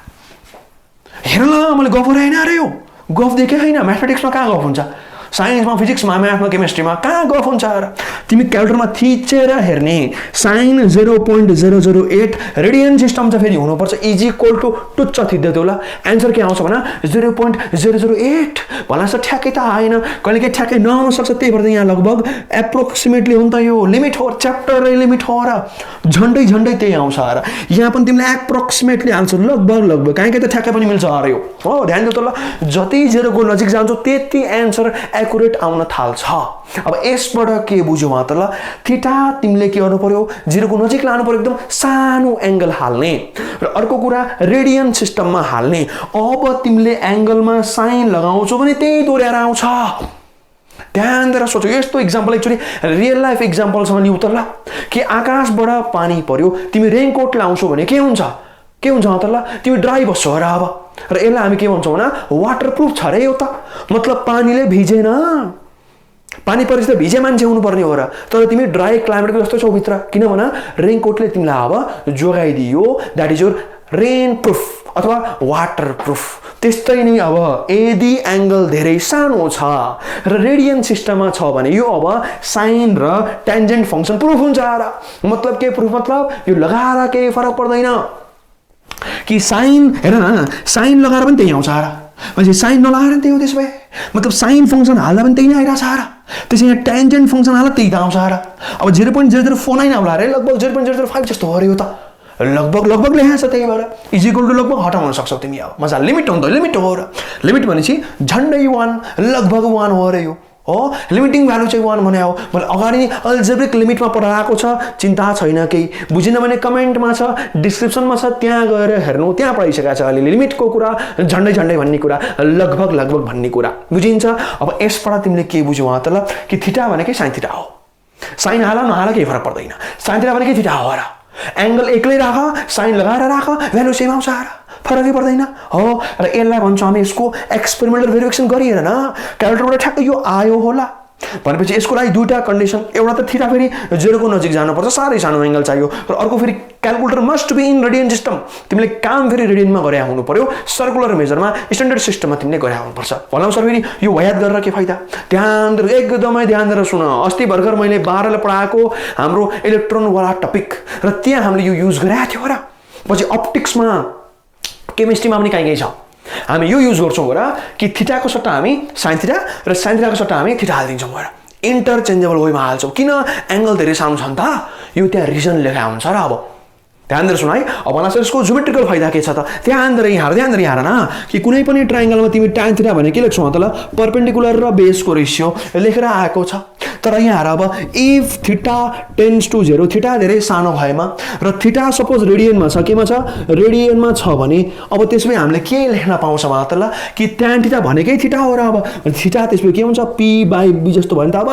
हेर ल मैले गफ गरेँ होइन, अरे यो गफ देखेँ होइन। म्याथमेटिक्समा कहाँ गफ हुन्छ, साइन्समा, फिजिक्समा, म्याथमा, केमिस्ट्रीमा कहाँ गफ हुन्छ र। तिमी क्यालकुलेटरमा थिचेर हेर्ने, साइन 0.008 रेडियन सिस्टम चाहिँ फेरि हुनुपर्छ इज इक्वल टु टुच्च थिच्दै त्यो ल। एन्सर के आउँछ भन 0.008 भला सर ठ्याक्कै त आएन, कहिले काहीँ ठ्याक्कै नआउन सक्छ। त्यही भएर यहाँ लगभग एप्रोक्सिमेटली हो नि त, यो लिमिट हो, च्याप्टरै लिमिट हो र, झन्डै त्यही आउँछ र। यहाँ पनि तिमीले एप्रोक्सिमेटली आन्सर लगभग काहीँ त ठ्याक्कै पनि मिल्छ अरे यो हो। ध्यान दिउ त ल, जति 0 को नजिक जान्छ त्यति एन्सर एक्युरेट आउन थाल्छ। अब यसबाट के बुझ्यौ त ल, थीटा तिमीले के गर्नु पर्यो, 0 को नजिक लानु पर्यो, एकदम सानो एङ्गल हाल्ने। र अर्को कुरा रेडियन सिस्टममा हाल्ने। अब तिमीले एङ्गलमा साइन लगाउँछौ भने त्यही दोहोऱ्याएर आउँछ। ध्यान दिएर सोचो, यस्तो इक्जाम्पल एक्चुअली रियल लाइफ इक्जाम्पलसँग लिउ त ल। कि आकाशबाट पानी पर्यो, तिमी रेनकोट लाउँछौ भने के हुन्छ त ल, तिमी ड्राई बस्छौ र। अब र यसलाई हामी के भन्छौँ भने वाटरप्रुफ छ रे यो त, मतलब पानीले भिजेन, पानी परेपछि त भिजे मान्छे हुनुपर्ने हो र। तर तिमी ड्राई क्लाइमेटको जस्तो छौ भित्र, किनभने रेनकोटले तिमीलाई अब जोगाइदियो, that is your rainproof अथवा वाटर प्रुफ। त्यस्तै नै अब यदि एङ्गल धेरै सानो छ र रेडियन सिस्टममा छ भने यो अब साइन र टेन्जेन्ट फङ्सन प्रुफ हुन्छ र। मतलब के प्रुफ, मतलब यो लगाएर केही फरक पर्दैन कि साइन, हेर न साइन लगाएर पनि त्यही आउँछ र, पछि साइन नलगाएर पनि त्यही हो। त्यसो भए मतलब साइन फङ्सन हाल्दा पनि त्यही नै आइरहेछ र, त्यसै यहाँ टेन्जेन्ट फङ्सन हाल्दा त्यही त आउँछ र। अब 0.049 आउला अरे, लगभग 0.005 जस्तो हो अरे यो त, लगभग लेखाएको छ। त्यही भएर इज इक्वल टु लगभग हटाउन सक्छौ तिमी। अब मजा लिमिट हो नि त, लिमिट हो र। लिमिट भनेपछि झन्डै 1 लगभग 1 हो अरे यो हो लिमिटिङ भ्यालु चाहिँ 1 भने हो मैले अगाडि अल्जेब्रिक लिमिटमा पढाएको छ चिन्ता छैन केही बुझिन भने कमेन्टमा छ डिस्क्रिप्सनमा छ त्यहाँ गएर हेर्नु त्यहाँ पढाइसकेको छ अलि लिमिटको कुरा झन्डै भन्ने कुरा लगभग भन्ने कुरा बुझिन्छ अब यसबाट तिमीले के बुझ्यौ त ल कि थीटा भनेकै sin थीटा हो sin हाला नहाला केही फरक पर्दैन sin थीटा भनेकै थीटा हो र एंगल एक्लै राख sin लगाएर राख भ्यालु सेम आउँछ र फरकै पर्दैन हो र यसलाई भन्छ हामी यसको एक्सपेरिमेन्टल भेरिफिकेसन गरिएर न क्याल्कुलेटरबाट ठ्याक्कै यो आयो होला भनेपछि यसको लागि दुईटा कन्डिसन एउटा त थीटा फेरि 0 को नजिक जानुपर्छ सारै सानो एंगल चाहियो र अर्को फेरि calculator must be in radian system तिमीले काम फेरि रेडियनमा गरे हुनु पर्यो सर्कुलर मेजरमा स्ट्यान्डर्ड सिस्टममा तिमीले गरे हुनुपर्छ भनौँ सर फेरि यो याद गरेर के फाइदा एकदमै ध्यान दिएर सुन अस्ति भर्खर मैले 12 ले पढाएको हाम्रो इलेक्ट्रोन वाला टपिक र त्यहाँ हामीले यो युज गरेका थियौ र पछि अप्टिक्समा केमिस्ट्रीमा पनि कहीँ छ हामी यो युज गर्छौं र कि थीटाको सट्टा हामी sin थीटा र sin थीटाको सट्टा हामी थीटा हाल्दिन्छौँ र इन्टरचेन्जेबल वेमा हाल्छौं किन एंगल धेरै सानो छ नि त यो त्यहाँ रिजन लेखा हुन्छ र अब ध्यान दिएर सुन है अब भन सर यसको ज्योमेट्रिकल फाइदा के छ त ध्यान दिएर यहाँ न कि कुनै पनि ट्रायंगलमा तिमी tan थीटा भने के लेख्छौ त ल परपेन्डिकुलर र बेसको रेशियो लेखेर आएको छ तर यहाँ अब if theta tends to 0 theta धेरै सानो भएमा र थीटा सपोज रेडियनमा छ केमा छ रेडियनमा छ भने अब त्यसमै हामीले के लेख्न पाउँछौँ त ल कि tan थीटा भनेकै थीटा हो र अब थीटा त्यसमै के हुन्छ p/b जस्तो भयो नि त अब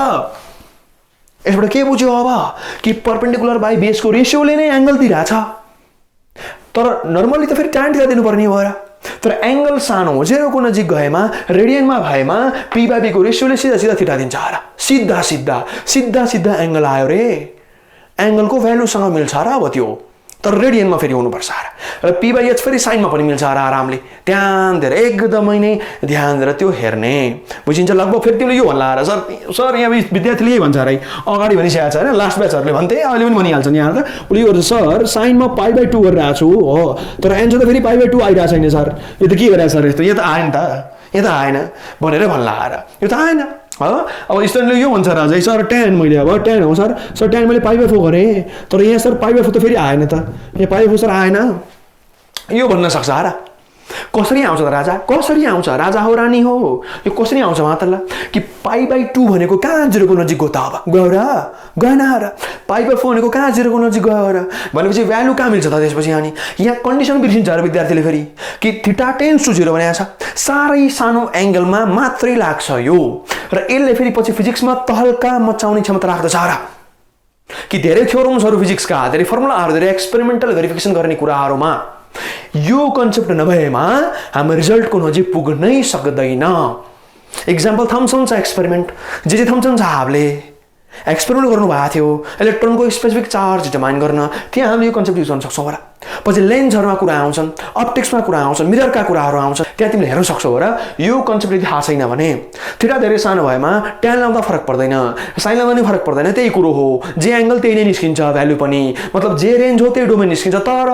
यसबाट के बुझ्यो अब कि परपेन्डिकुलर बाइ बेसको रेशियोले नै एंगल दिइराछ तर नर्मली त फेरि tan थीटा दिनुपर्ने हो र तर एंगल सानो 0 को नजिक गएमा रेडियनमा भएमा p/b को रेशियोले सीधा थीटा दिन्छ र सीधा एंगल आयो रे एंगलको भ्यालुसँग मिल्छ र अब त्यो तर रेडियनमा फेरि हुनुपर्छ र p/h फेरि साइनमा पनि मिल्छ र आरामले ध्यान दिएर एकदमै नै ध्यान दिएर त्यो हेर्ने बुझिन्छ लगभग फेरि तिमीले यो भन्ला र सर यहाँ विद्यार्थीले यही भन्छ रे अगाडि भनिसकेको छ हैन लास्ट ब्याचहरुले भन्थे अहिले पनि भनिहाल्छन् यहाँ त उले गर्छ सर साइनमा π/2 गरिरहेको छु हो तर एन्सर त फेरि π/2 आइरहेको छैन सर यो त के गरिरहेको सर यस्तो यो त आएन त यो त आएन भनेर भन्ला र यो त आएन अब स्टुडेन्टले यो भन्छ राजा सर tan मैले अब tan हो सर tan मैले π/4 गरे तर यहाँ सर π/4 त फेरि आएन त यहाँ π/4 सर आएन यो भन्न सक्छ र कसरी आउँछ त राजा कसरी आउँछ राजा हो रानी हो यो कसरी आउँछ मातल्ला कि π/2 भनेको कहाँ 0 को नजिक गयो त अब गयो र गएन र π/4 भनेको कहाँ 0 को नजिक गयो र भनेपछि भ्यालु कहाँ मिल्छ त त्यसपछि अनि यहाँ कन्डिसन बिर्सिन्छ र विद्यार्थीले फेरि कि थीटा टेन्ड्स टु 0 भनेको छ सारै सानो एंगलमा मात्रै लाग्छ यो र यसले फेरि पछि फिजिक्समा तहल्का मचाउने क्षमता राख्दछ र कि धेरै थ्योरम्सहरु फिजिक्सका धेरै फर्मुलाहरु धेरै एक्सपेरिमेन्टल भेरिफिकेसन गर्ने कुराहरुमा यो कन्सेप्ट नभएमा हाम्रो रिजल्टको नजिक पुग्नै सक्दैन एक्जाम्पल थम्सन्स एक्सपेरिमेन्ट जे थम्सन साहबले एक्सपेरिमेन्ट गर्नु भएको थियो इलेक्ट्रोनको स्पेसिफिक चार्ज डिटरमाइन गर्न त्यहाँ हामीले यो कन्सेप्ट युज गर्न सक्छौं र पछि लेन्सहरुमा कुरा आउँछन् अप्टिक्समा कुरा आउँछन् मिररका कुराहरु आउँछन् त्यहाँ तिमीले हेर्न सक्छौ र यो कन्सेप्ट यदि थाहा छैन भने थीटा धेरै सानो भएमा tan लाउँदा फरक पर्दैन sin लाउँदा नि फरक पर्दैन त्यही कुरो हो जे एंगल त्यही नै निस्किन्छ भ्यालु पनि मतलब जे रेन्ज हो त्यही डोमेन निस्किन्छ तर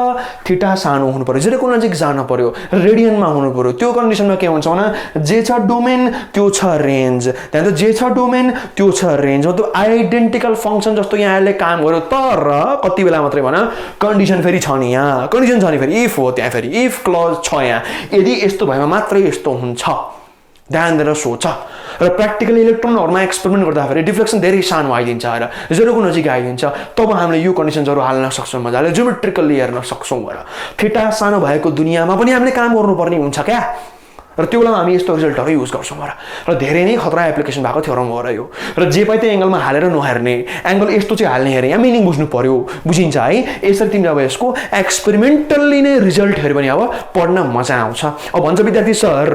थीटा सानो हुनु पर्यो 0 को नजिक जान पर्यो रेडियनमा हुनु पर्यो त्यो कन्डिसनमा के हुन्छ भने जे छ डोमेन त्यो छ रेन्ज त्यहाँ त जे छ डोमेन त्यो छ रेन्ज मतलब आइडेन्टिकल फंक्सन जस्तो यहाँले काम गर्यो तर कति बेला मात्रै भन कन्डिसन फेरि छ नि यहाँ कन्डिसन छ नि फेरि इफ हो त्यहाँ फेरि इफ क्लज छ यहाँ यदि यस्तो भएमा मात्रै यस्तो हुन्छ ध्यान दिएर सोच र प्र्याक्टिकल इलेक्ट्रोनहरुमा एक्सपेरिमेन्ट गर्दा फेरि डिफ्लेक्सन धेरै सानो आइदिन्छ र 0 को नजिक आइदिन्छ तब हामीले यो कन्डिसन्सहरु हाल्न सक्छौं मजाले ज्योमेट्रिकली हेर्न सक्छौं र थीटा सानो भएको दुनियाँमा पनि हामीले काम गर्नुपर्ने हुन्छ क्या र त्यो बेलामा हामी यस्तो रिजल्टहरु युज गर्छौं र धेरै नै खतरा एप्लिकेसन भएको थ्योरम हो र यो र जे पाइ त्यही एंगलमा हालेर नहेर्ने एंगल यस्तो चाहिँ हाल्ने हेरे यहाँ मिनिङ बुझ्नु पर्यो बुझिन्छ है यसरी तिमीले अब यसको एक्सपेरिमेन्टली नै रिजल्ट हेर्यो भने अब पढ्न मजा आउँछ अब भन्छ विद्यार्थी सर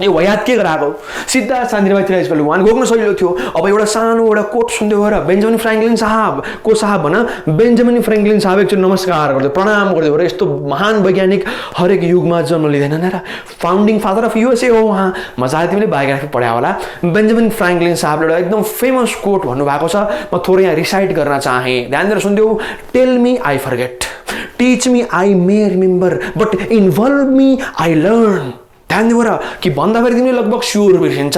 यो याद के गराको सिद्धा सान्द्रिमा थीटा इक्वल टु 1 गोग्न सजिलो थियो अब एउटा सानो एउटा कोट सुन्दै हो र बेन्जामिन फ्रैंकलिन साहब को साहब भन बेन्जामिन फ्रैंकलिन साहब एकचोटि नमस्कार गर्दै प्रणाम गर्दै हो र यस्तो महान वैज्ञानिक हरेक युगमा जन्म लिँदैनन् र फाउन्डिङ फादर अफ यूएसए हो उहाँ मजाले तिमीले बायोग्राफी पढ्या होला बेन्जामिन फ्रैंकलिन साहबले एउटा एकदम फेमस कोट भन्नु भएको छ म थोरै यहाँ रिसाइट गर्न चाहे ध्यान दिएर सुन्दियौ tell me I forget teach me I may remember but involve me I learn ध्यान दिएर कि भन्दाखेरि तिमीले लगभग स्योर बिर्सिन्छ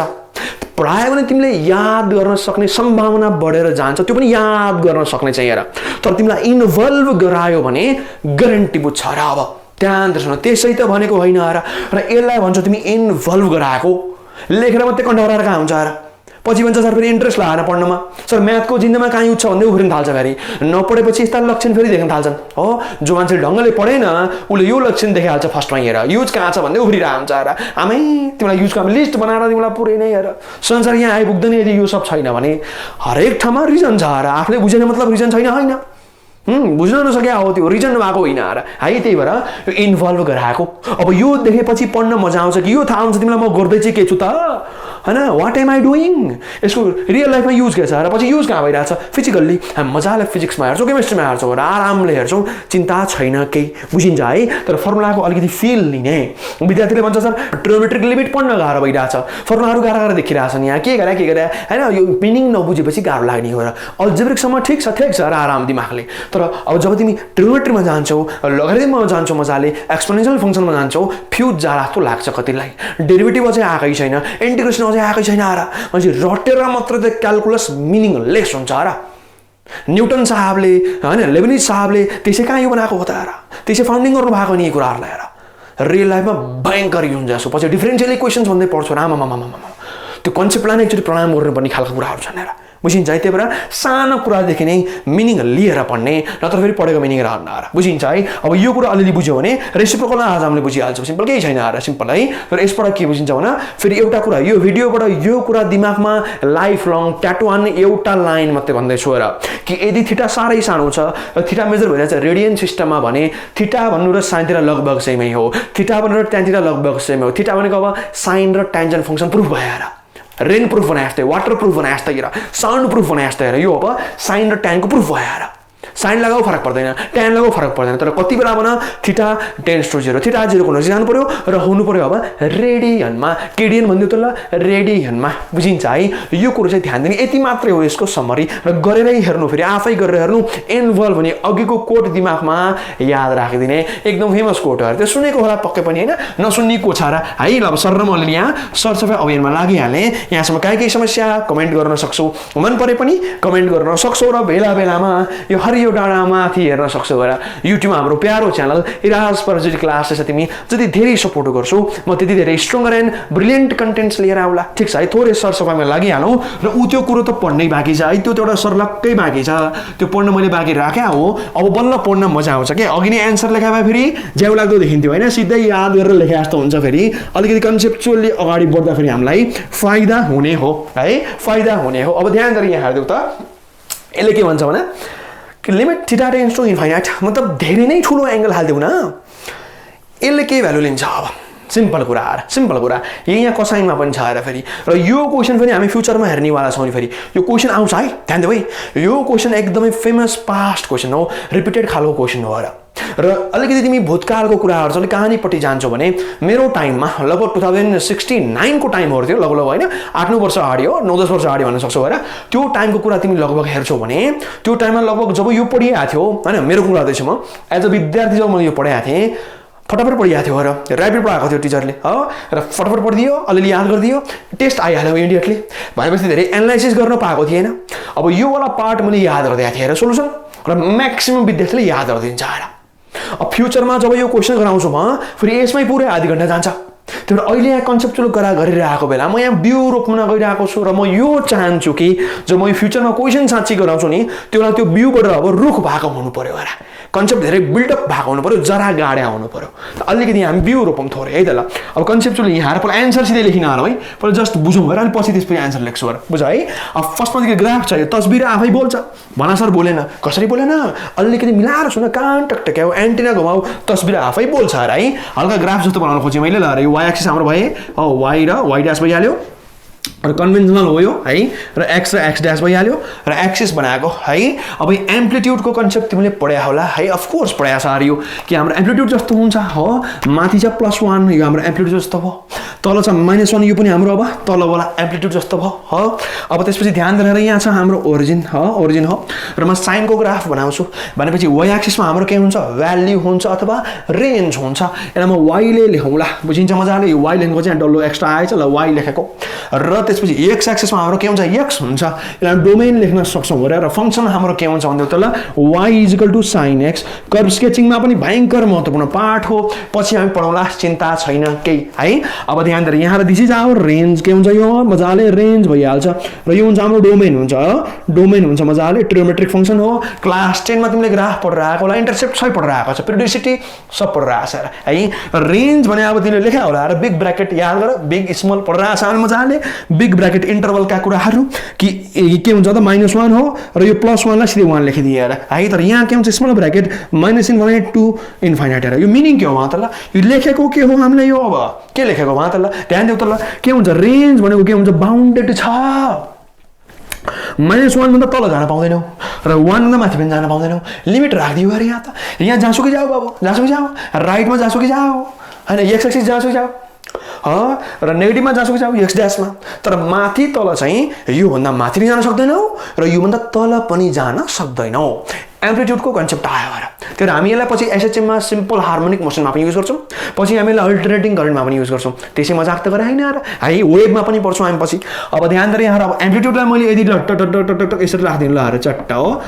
पढायो भने तिमीले याद गर्न सक्ने सम्भावना बढेर जान्छ त्यो पनि याद गर्न सक्ने चाहिँ हेर तर तिमीलाई इन्भल्भ गरायो भने ग्यारेन्टी बुझ्छ र अब ध्यान दिएर त्यसै त भनेको होइन र यसलाई भन्छ तिमी इन्भल्भ गराएको लेखेर मात्रै कन्ठा गराएर कहाँ हुन्छ र पछि भन्छ सर फेरि इन्ट्रेस्ट लागेन पढ्नमा, सर म्याथको जिन्दमा कहाँ युज छ भन्दै उफ्रिन थाल्छ फेरि। नपढेपछि यस्ता लक्षण फेरि देख्न थाल्छन् हो। जो मान्छे ढङ्गले पढेन उसले यो लक्षण देखाइहाल्छ फर्स्टमा हेर युज कहाँ छ भन्दै उफ्रिरहेको हुन्छ। हेर आमै तिमीलाई युजको हामी लिस्ट बनाएर तिमीलाई पुरै नै हेर संसार यहाँ आइपुग्दैन यदि यो सब छैन भने। हरेक ठाउँमा रिजन छ। हेर आफूले बुझेन मतलब रिजन छैन होइन, बुझ्न नसके हो त्यो रिजन भएको होइन है। त्यही भएर यो इन्भल्भ गराएको। अब यो देखेपछि पढ्न मजा आउँछ कि यो थाहा हुन्छ तिमीलाई म गर्दै चाहिँ के छु त होइन, वाट एम आई डुइङ, यसको रियल लाइफमा युज के छ र पछि युज कहाँ भइरहेछ फिजिकल्ली। हामी मजाले फिजिक्समा हेर्छौँ केमिस्ट्रीमा हेर्छौँ र आरामले हेर्छौँ, चिन्ता छैन केही, बुझिन्छ है। तर फर्मुलाको अलिकति फिल लिने विद्यार्थीले भन्छ सर ट्रिग्नोमेट्रिक लिमिट पढ्न गाह्रो भइरहेछ, फर्मुलाहरू गाह्रो गाह्रो देखिरहेछन् यहाँ के गरे होइन, यो मिनिङ नबुझेपछि गाह्रो लाग्ने हो र अल्जेब्रिकसम्म ठिक छ र आराम दिमागले। तर अब जब तिमी ट्रिग्नोमेट्रीमा जान्छौ, लगारिथममा जान्छौ, मजाले एक्सपोनेन्शियल फङ्सनमा जान्छौ, फ्युज जा जस्तो लाग्छ कतिलाई। डेरिभेटिभ अझै आएकै छैन, इन्टिग्रेसन अझै आएकै छैन र मान्छे रटेर मात्र त क्यालकुलस मिनिङलेस हुन्छ र। न्युटन साहबले होइन लेबनिज साहबले त्यसै कहाँ यो बनाएको हो त र, त्यसै फाउन्डिङ गर्नु भएको नि यी कुराहरूलाई हेर। रियल लाइफमा भयङ्कर हुन्छ जसो पछि डिफरेन्सियल इक्वेसन्स भन्दै पढ्छु रामामामामा, त्यो कन्सेप्टलाई नै एकचोटि प्रणाम गर्नुपर्ने खालको कुराहरू छन् हेर, बुझिन्छ है। त्यही भएर सानो कुरादेखि नै मिनिङ लिएर पढ्ने, नत्र फेरि पढेको मिनिङ रहन्न र, बुझिन्छ है। अब यो कुरा अलिअलि बुझ्यो भने रेसिप्रोकल आज हामीले बुझिहाल्छौँ, सिम्पल केही छैन र सिम्पल है। तर यसबाट के बुझिन्छ भने फेरि एउटा कुरा यो भिडियोबाट यो कुरा दिमागमा लाइफ लङ ट्याटु हान्ने एउटा लाइन मात्रै भन्दैछु र कि यदि थिटा साह्रै सानो छ र थिटा मेजर भइरहेछ रेडियन सिस्टममा भने थिटा भन्नु र साइनतिर लगभग सेमै हो, थिटा भन्नु र ट्यानतिर लगभग सेमै हो। थिटा भनेको अब साइन र ट्यान्जेन्ट फङ्सन प्रुफ भयो र, रेन प्रुफ बनाए जस्तै, वाटर प्रुफ बनाए जस्तै र साउन्ड प्रुफ बनाए जस्तै र यो अब साइन र ट्यानको प्रुफ भयो र। साइन लगाऊ फरक पर्दैन, ट्यान लगाऊ फरक पर्दैन, तर कति बेला भन थिटा टेन्स टु 0, थिटा 0 को नजिक जानु पर्यो र हुनु पर्यो अब रेडियनमा, केडियन भन्दियो त ल रेडियनमा, बुझिन्छ है। यो कुरो चाहिँ ध्यान दिने यति मात्रै हो यसको समरी र गरेरै हेर्नु, फेरि आफै गरेर हेर्नु, इन्भल्भ हुने अघिको कोट दिमागमा याद राखिदिने। एकदम फेमस कोटहरू त्यो सुनेको होला पक्कै पनि होइन, नसुन्ने को छ र है। ल अब सर र मैले यहाँ सरसफाइ अभियानमा लागिहालेँ। यहाँसम्म केही समस्या कमेन्ट गर्न सक्छौ, मन परे पनि कमेन्ट गर्न सक्छौ र बेला बेलामा यो हरियो डाँडामाथि हेर्न सक्छौ गएर युट्युबमा हाम्रो प्यारो च्यानल इराज परजित क्लासेस छ। तिमी जति धेरै सपोर्ट गर्छौ म त्यति धेरै स्ट्रङ्गर एन्ड ब्रिलियन्ट कन्टेन्ट्स लिएर आउला, ठिक छ है। थोरै सरसफाइमा लागिहालौँ र त्यो कुरो त पढ्नै बाँकी छ है, त्यो त एउटा सर्लक्कै बाँकी छ, त्यो पढ्न मैले बाँकी राखेँ हो। अब बल्ल पढ्न मजा आउँछ क्या। अघि नै एन्सर लेखा भए फेरि ज्याउ लाग्दो देखिन्थ्यो होइन, सिधै याद गरेर लेखे जस्तो हुन्छ। फेरि अलिकति कन्सेप्चुअली अगाडि बढ्दाखेरि हामीलाई फाइदा हुने हो है, फाइदा हुने हो। अब ध्यान गरेर यहाँ हेरिदेऊ त, यसले के भन्छ भने limit theta tends to infinite, मतलब धेरै नै ठुलो एङ्गल हालिदेऊ न, यसले के भ्यालु लिन्छ। अब सिम्पल कुरा यहाँ कसाइनमा पनि छ हेर फेरि। र यो क्वेसन पनि हामी फ्युचरमा हेर्नेवाला छौँ नि, फेरि यो क्वेसन आउँछ है, ध्यान देऊ है। यो क्वेसन एकदमै फेमस पास्ट क्वेसन हो, रिपिटेड खालको क्वेसन हो र अलिकति तिमी भूतकालको कुराहरू चाहिँ कहानीपट्टि जान्छौ भने मेरो टाइममा लगभग 2069 को टाइमहरू थियो लगभग होइन, 8-9 वर्ष अगाडि हो, 9-10 वर्ष अगाडि भन्न सक्छौ होइन। त्यो टाइमको कुरा तिमी लगभग हेर्छौ भने त्यो टाइममा लगभग जब यो पढिरहेको थियो होइन, मेरो कुरा गर्दैछु म एज अ विद्यार्थी जब मैले यो पढाएको थिएँ फटाफट पढिरहेको थियो र ऱ्यापिड पढाएको थियो टिचरले हो, र फटाफट पढिदियो, अलिअलि याद गरिदियो, टेस्ट आइहाल्यो इमिडिएटली, भनेपछि धेरै एनालाइसिस गर्न पाएको थिएन। अब यो वाला पार्ट मैले याद गरिदिएको थिएँ र सोल्युसन, र म्याक्सिमम विद्यार्थीले याद गरिदिन्छ आएर। अब फ्युचरमा जब यो क्वेसन गराउँछु म फेरि यसमै पुरै आधी घन्टा जान्छ। त्यो भएर अहिले यहाँ कन्सेप्चुअल कुरा गरिरहेको बेला म यहाँ बिउ रोप्न गइरहेको छु र म यो चाहन्छु कि जब म फ्युचरमा क्वेसन साँच्ची गराउँछु नि त्यो बिउबाट अब रुख भएको हुनु पर्यो र कन्सेप्ट धेरै बिल्डअप भएको हुनु पर्यो, जरा गाड्या हुनु पर्यो। अलिकति हामी बिउ रोपौँ थोरै है त ल। अब कन्सेप्चुअली यहाँ पहिला एन्सर सिधै लेखिन है, पहिला जस्ट बुझौँ र अनि पछि त्यसपछि एन्सर लेख्छु र बुझ है। अब फर्स्टमा के ग्राफ छ, यो तस्बिर आफै बोल्छ, भना सर बोलेन, कसरी बोलेन, अलिकति मिलाएर सुन, कान टकटक्याउ, एन्टिना घुमाऊ, तस्बिर आफै बोल्छ र है। हल्का ग्राफ जस्तो बनाउन खोजेँ मैले ल। यो वाइ एक्सिस हाम्रो भए वाइ र वाइ ड्यास भइहाल्यो र कन्भेन्सनल हो यो है, र एक्स र एक्स ड्यास भइहाल्यो र एक्सिस बनाएको है। अब एम्प्लिट्युडको कन्सेप्ट तिमीले पढायो होला है, अफकोर्स पढाएको छ यो कि हाम्रो एम्प्लिट्युड जस्तो हुन्छ हो, माथि छ +1 यो हाम्रो एम्प्लिट्युड जस्तो भयो, तल छ -1 यो पनि हाम्रो अब तलवाला एम्प्लिट्युड जस्तो भयो हो। अब त्यसपछि ध्यान दिएर यहाँ छ हाम्रो ओरिजिन हो र म साइनको ग्राफ बनाउँछु भनेपछि वाइ एक्सिसमा हाम्रो के हुन्छ, भ्याल्यु हुन्छ अथवा रेन्ज हुन्छ। यसलाई म वाइले लेखौँला, बुझिन्छ मजाले। यो वाइ लेख्नुको चाहिँ डल्लो एक्स्ट्रा आएछ ल, वाइ लेखेको र त्यसपछि एक्स एक्सेसमा हाम्रो के हुन्छ एक्स हुन्छ, यसलाई डोमेन लेख्न सक्छौँ र फङ्सन हाम्रो के हुन्छ भन्दा त ल y = sin x। कर्भ स्केचिङमा पनि भयङ्कर महत्त्वपूर्ण पाठ हो, पछि हामी पढाउँला, चिन्ता छैन केही है। अब ध्यान दिएर यहाँ दिस इज आवर रेन्ज, के हुन्छ यो मजाले रेन्ज भइहाल्छ र यो हुन्छ हाम्रो डोमेन हुन्छ, डोमेन हुन्छ मजाले ट्रिगोनोमेट्रिक फङ्सन हो। क्लास 10 मा तिमीले ग्राफ पढेर आएको होला, इन्टरसेप्ट सबै पढेर आएको छ, पिरियोडिसिटी सब पढेर आएको छ है। रेन्ज भने अब तिमीले लेखा होला र बिग ब्र्याकेट याद गर, बिग स्मल पढेर आएको छ मजाले, बिग ब्र्याकेट इन्टरभलका कुराहरू कि के हुन्छ त -1 हो र यो +1 लाई सिधै 1 लेखिदिएर है। तर यहाँ के हुन्छ स्मल ब्र्याकेट -∞ टु इन्फाइनाइट हेर, यो मिनिङ के हो वहाँ त ल, यो लेखेको के हो हामीले, यो अब के लेखेको वहाँ त ल ध्यान देऊ त ल, के हुन्छ रेन्ज भनेको के हुन्छ बाउन्डेड छ, -1 भन्दा तल जान पाउँदैनौ र 1 भन्दा माथि पनि जान पाउँदैनौ, लिमिट राखिदियो अरे यहाँ त, यहाँ जहाँसुकै जाऊ बाबु, जहाँसुकै जाऊ, राइटमा जहाँसुकै जाऊ हैन, एक्स एक्सिस जहाँसुकै जाऊ र नेगेटिभमा जहाँसुकै जाऊ एक्स ड्यासमा, तर माथि तल चाहिँ यो भन्दा माथि पनि जान सक्दैनौ र यो भन्दा तल पनि जान सक्दैनौ। एम्प्लिट्युडको कन्सेप्ट आयो र त्यो हामी यसलाई पछि एसएचएममा सिम्पल हार्मोनिक मोसनमा पनि युज गर्छौँ, पछि हामी यसलाई अल्टरनेटिङ करेन्टमा पनि युज गर्छौँ, त्यसै मजाक त गरे हैन र है, वेभमा पनि पढ्छौँ हामी पछि। अब ध्यान दिएर यहाँ अब एम्प्लिट्युडलाई मैले यदि टक यसरी राखिदिनु ल अरे चट्ट हो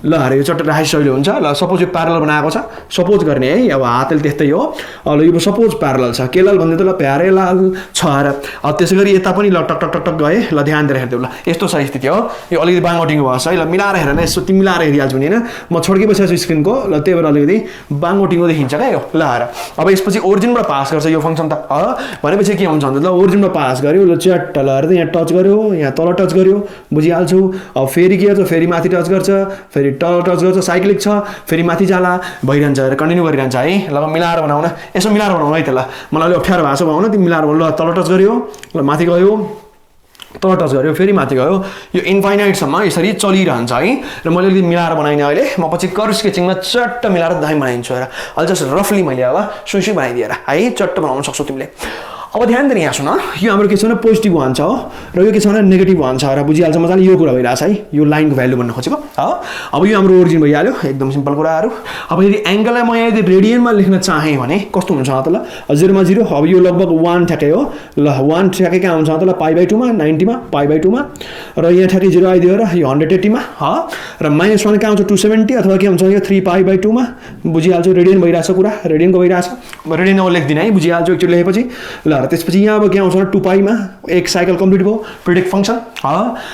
ल अरे यो चट्ट राखिसहिले हुन्छ ल, सपोज यो प्यारलल बनाएको छ, सपोज गर्ने है, अब हातले त्यस्तै हो, अब यो सपोज प्यारलल छ, केलाल भन्दै त ल प्यारेलाल छ र अब त्यसै गरी यता पनि ल टक टक टक टक गए ल, ध्यान दिएर हेर्दै ल, यस्तो छ स्थिति हो, यो अलिकति बाङोटिङ भएछ है, ल मिलाएर हेर न, यसो तिमी मिलाएर हेरिहाल्छु नि हैन, म छोड्किबसेको छु स्क्रिनको ल, त्यही भएर अलिकति बाङोटिङको देखिन्छ क्या यो ल। अब यसपछि ओरिजिनबाट पास गर्छ यो फङ्सन त भनेपछि के हुन्छ भन्दा ल ओरिजिनमा पास गर्यो ल, च्याट ल हेर यहाँ टच गर्यो, यहाँ तल टच गर्यो, बुझिहाल्छौ। अब फेरि के गर्छ, फेरि माथि टच गर्छ, फेरि तल टच गर्छ, साइक्लिक छ, फेरि माथि जाला भइरहन्छ र कन्टिन्यू गरिरहन्छ है। ल मिलाएर बनाउन, यसो मिलाएर बनाउनु है त ल, मलाई अलिक अप्ठ्यारो भएको छ बनाउन, तिमी मिलाएर बनाउनु ल, तल टच गर्यो ल, माथि गयो, तल टच गर्यो, फेरि माथि गयो, यो इन्फाइनाइटसम्म यसरी चलिरहन्छ है। र मैले अलिकति मिलाएर बनाइनँ अहिले, म पछि कर्भ स्केचिङमा चट्ट मिलाएर दामी बनाइदिन्छु र, अहिले जस्ट रफली मैले अब सुई बनाइदिएर है चट्ट बनाउन सक्छौ तिमीले। अब ध्यान दिएर यहाँ सुन, यो हाम्रो के छ भने पोजिटिभ 1 छ हो र यो के छ भने नेगेटिभ 1 छ र, बुझिहाल्छ मजाले यो कुरा भइरहेछ है, यो लाइनको भ्यालु भन्न खोजेको हो। अब यो हाम्रो ओरिजिन भइहाल्यो, एकदम सिम्पल कुराहरू। अब यदि एङ्गललाई म यदि रेडियनमा लेख्न चाहेँ भने कस्तो हुन्छ त ल, 0 मा 0, अब यो लगभग 1 ठ्याक्कै हो ल, 1 ठ्याक्कै कहाँ हुन्छ त ल, π/2 मा, 90 मा, π/2 मा, र यहाँ ठ्याक्कै 0 आइदियो र यो 180 मा र -1 कहाँ हुन्छ 270 अथवा के हुन्छ यो 3π/2 मा, बुझिहाल्छौ रेडियन भइरहेछ कुरा, रेडियनको भइरहेछ, रेडियन अब लेख्दिनँ है, बुझिहाल्छौ एकचोटि लेखेपछि ल। त्यसपछि यहाँ अब के आउँछ भने 2π मा एक साइकल कम्प्लिट भयो प्रिडिक्ट फङ्सन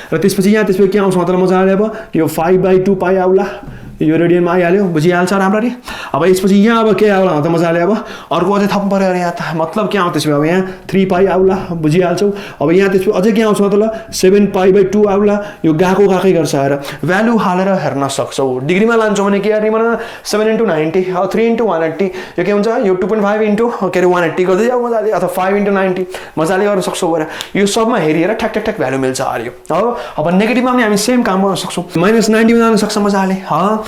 र त्यसपछि यहाँ त्यसपछि के आउँछ मतलब मजाले अब यो 5/2π आउला, यो रेडियनमा आइहाल्यो, बुझिहाल्छ राम्ररी। अब यसपछि यहाँ अब के आउला त मजाले, अब अर्को अझै थप्नु पऱ्यो अरे यहाँ त, मतलब के आउँछ त्यसपछि अब यहाँ 3π आउला, बुझिहाल्छौ। अब यहाँ त्यसपछि अझै के आउँछ मतलब 7π/2 आउला, यो गएको गएकै गर्छ र भ्यालु हालेर हेर्न सक्छौ। डिग्रीमा लान्छौ भने के अरे मलाई 7 × 90 अब 3 × 180, यो के हुन्छ यो 2.5 इन्टु के अरे 180 गर्दै जाऊ मजाले, अथवा 5 × 90 मजाले गर्न सक्छौ र यो सबमा हेरिएर ठ्याक ठ्याक ठ्याक भ्यालु मिल्छ अरे हो। अब नेगेटिभमा पनि हामी सेम काम गर्न सक्छौँ, -90 मा जान सक्छ मजाले,